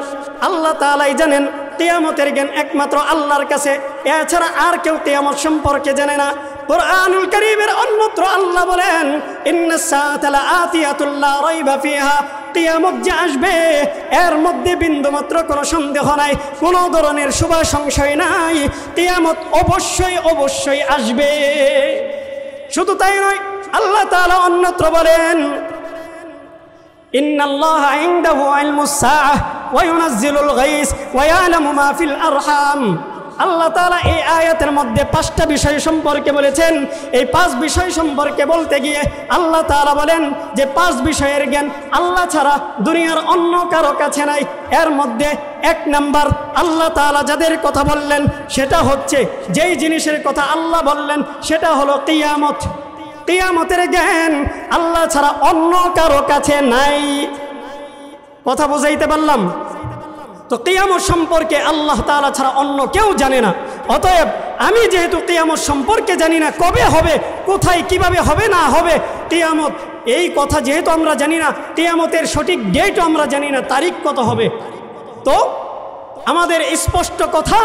আল্লাহ তাআলাই জানেন কিয়ামতের জ্ঞান একমাত্র আল্লাহর কাছে, এছাড়া আর কেউ কিয়ামত সম্পর্কে জানে না। কুরআনুল কারীমের অন্যত্র আল্লাহ বলেন, ইন্নাস সাআতা লাআতিয়াতুল লা রাইবা ফিহা, কিয়ামত যে আসবে এর মধ্যে বিন্দুমাত্র কোনো সন্দেহ নাই, কোনো ধরনের শুভ সংশয় নাই। কিয়ামত অবশ্যই অবশ্যই আসবে। শুধু তাই নয়, আল্লাহ তাআলা অন্যত্র বলেন, ইন্নাল্লাহা ইনদাহু ইলমুস সাআহ ওয়া ইউনাজ্জিলুল গায়স ওয়া ইয়ালামু মা ফিল আরহাম। আল্লাহ তাআলা এই আয়াতের মধ্যে 5টা বিষয় সম্পর্কে বলেছেন। এই 5 বিষয় সম্পর্কে বলতে গিয়ে আল্লাহ তাআলা বলেন যে 5 বিষয়ের জ্ঞান আল্লাহ ছাড়া দুনিয়ার অন্য কারো কাছে নাই। এর মধ্যে 1 নাম্বার, আল্লাহ তাআলা যাদের কথা বললেন সেটা হচ্ছে, যেই জিনিসের কথা আল্লাহ বললেন সেটা হলো কিয়ামত। কিয়ামতের জ্ঞান আল্লাহ ছাড়া অন্য কারো কাছে নাই। কথা বুঝাইতে পারলাম তো? কিয়ামত সম্পর্কে আল্লাহ তাআলা ছাড়া অন্য কেউ জানে না। অতএব আমি যেহেতু কিয়ামত সম্পর্কে জানি না, কবে হবে, কোথায় কিভাবে হবে না হবে কিয়ামত, এই কথা যেহেতু আমরা জানি না, কিয়ামতের সঠিক ডেটও আমরা জানি না, তারিখ কত হবে, তো আমাদের স্পষ্ট কথা,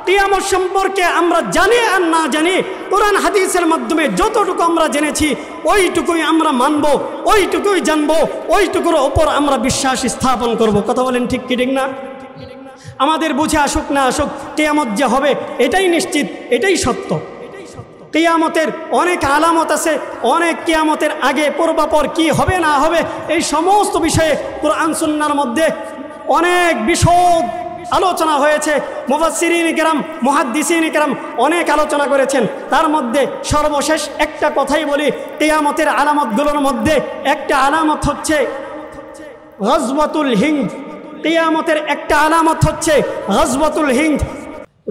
কিয়ামত সম্পর্কে আমরা জানি আর না জানি, কোরআন হাদিসের মাধ্যমে যতটুকু আমরা জেনেছি ওইটুকুই আমরা মানব, ওইটুকুই জানবো, ওইটুকুর ওপর আমরা বিশ্বাস স্থাপন করব। কথা বলেন ঠিক কি ঠিক না? আমাদের বুঝে আসুক না আসুক, কিয়ামত যে হবে এটাই নিশ্চিত, এটাই সত্য। কিয়ামতের অনেক আলামত আছে, অনেক কিয়ামতের আগে পূর্বাপর কি হবে না হবে এই সমস্ত বিষয়ে কোরআন সুন্নাহর মধ্যে অনেক বিশদ আলোচনা হয়েছে। মুফাসসিরিন কিরাম, মুহাদ্দিসিন কিরাম অনেক আলোচনা করেছেন। তার মধ্যে সর্বশেষ একটা কথাই বলি, কিয়ামতের আলামতগুলোর মধ্যে একটা আলামত হচ্ছে গজওয়াতুল হিন্দ। কিয়ামতের একটা আলামত হচ্ছে গজওয়াতুল হিন্দ।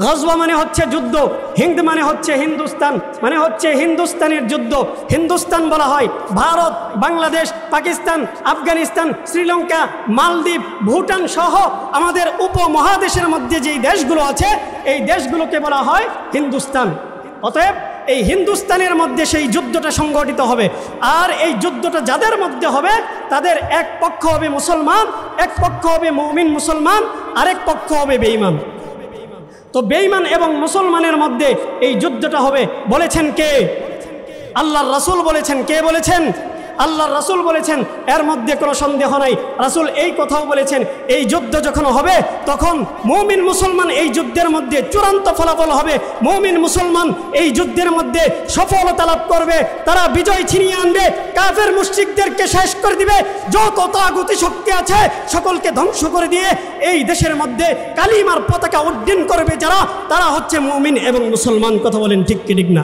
গজওয়া মানে হচ্ছে যুদ্ধ, হিন্দ মানে হচ্ছে হিন্দুস্তান, মানে হচ্ছে হিন্দুস্তানের যুদ্ধ। হিন্দুস্তান বলা হয় ভারত, বাংলাদেশ, পাকিস্তান, আফগানিস্তান, শ্রীলঙ্কা, মালদ্বীপ, ভুটান সহ আমাদের উপমহাদেশের মধ্যে যেই দেশগুলো আছে এই দেশগুলোকে বলা হয় হিন্দুস্তান। অতএব এই হিন্দুস্তানের মধ্যে সেই যুদ্ধটা সংগঠিত হবে। আর এই যুদ্ধটা যাদের মধ্যে হবে তাদের এক পক্ষ হবে মুসলমান, এক পক্ষ হবে মুমিন মুসলমান, আরেক পক্ষ হবে বেঈমান। তো বেঈমান এবং মুসলমানের মধ্যে এই যুদ্ধটা হবে। বলেছেন কে? আল্লাহর রাসূল বলেছেন। কে বলেছেন? আল্লাহর রাসূল বলেছেন। এর মধ্যে কোনো সন্দেহ নাই। রাসূল এই কথাও বলেছেন, এই যুদ্ধ যখন হবে তখন মুমিন মুসলমান এই যুদ্ধের মধ্যে চূড়ান্ত ফলাফল হবে। মুমিন মুসলমান এই যুদ্ধের মধ্যে সফলতা লাভ করবে, তারা বিজয় ছিনিয়ে আনবে, কাফের মুশরিকদেরকে শেষ করে দিবে, যত তাগুতি শক্তি আছে সকলকে ধ্বংস করে দিয়ে এই দেশের মধ্যে কালিমার পতাকা উড্ডীন করবে যারা, তারা হচ্ছে মুমিন এবং মুসলমান। কথা বলেন ঠিক কি ঠিক না?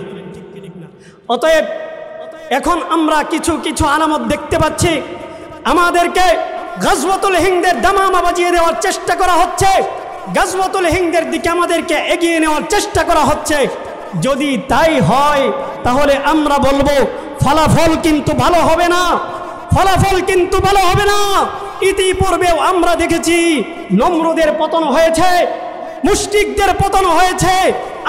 অতএব এখন আমরা কিছু কিছু আলামত দেখতে পাচ্ছি। আমাদেরকে গজওয়াতুল হিন্দের দামামা বাজিয়ে দেওয়ার চেষ্টা করা হচ্ছে, গজওয়াতুল হিন্দের দিকে আমাদেরকে এগিয়ে নেওয়ার চেষ্টা করা হচ্ছে। যদি তাই হয় তাহলে আমরা বলবো ফলাফল কিন্তু ভালো হবে না, ফলাফল কিন্তু ভালো হবে না। ইতিপূর্বেও আমরা দেখেছি নমরুদের পতন হয়েছে, মুশরিকদের পতন হয়েছে,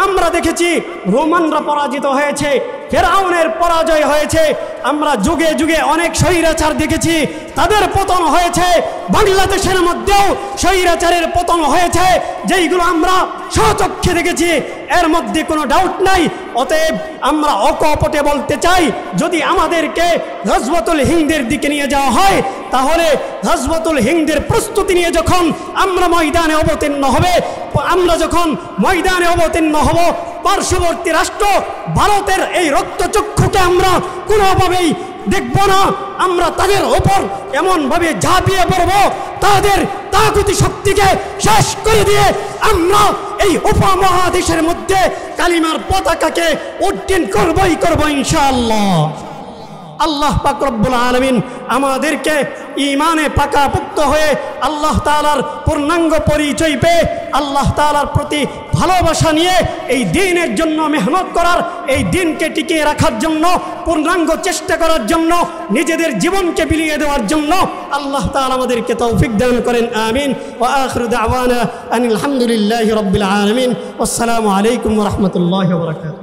আমরা দেখেছি রোমানরা পরাজিত হয়েছে, ফেরাউনের পরাজয় হয়েছে। আমরা যুগে যুগে অনেক স্বৈরাচার দেখেছি, তাদের পতন হয়েছে। বাংলাদেশের মধ্যেও স্বৈরাচারের পতন হয়েছে, যেইগুলো আমরা স্বচক্ষে দেখেছি, এর মধ্যে কোনো ডাউট নাই। অতএব আমরা অকপটে বলতে চাই, যদি আমাদেরকে গজওয়াতুল হিন্দের দিকে নিয়ে যাওয়া হয়, তাহলে গজওয়াতুল হিন্দের প্রস্তুতি নিয়ে যখন আমরা ময়দানে অবতীর্ণ হব, পার্শ্ববর্তী রাষ্ট্র ভারতের এই রক্তচক্ষুকে আমরা কোনোভাবেই দেখব না। আমরা তাদের ওপর এমনভাবে ঝাঁপিয়ে পড়ব, তাদের তাগুতি শক্তিকে শেষ করে দিয়ে আমরা এই উপমহাদেশের মধ্যে কালিমার পতাকাকে উড্ডীন করব ইনশাআল্লাহ। আল্লাহ পাক রব্বুল আলামিন আমাদেরকে ঈমানে পাকাপোক্ত হয়ে আল্লাহ তাআলার পূর্ণাঙ্গ পরিচয় পেয়ে আল্লাহ তাআলার প্রতি ভালোবাসা নিয়ে এই দ্বীনের জন্য মেহনত করার, এই দ্বীনকে টিকিয়ে রাখার জন্য পূর্ণাঙ্গ চেষ্টা করার জন্য, নিজেদের জীবনকে বিলিয়ে দেওয়ার জন্য আল্লাহ তাআলা আমাদেরকে তৌফিক দান করেন। আমিন। ওয়া আখিরু দাওয়ানা আনিল হামদুলিল্লাহি রাব্বিল আলামিন। আসসালামু আলাইকুম ওয়া রাহমাতুল্লাহি ওয়া বারাকাতুহু।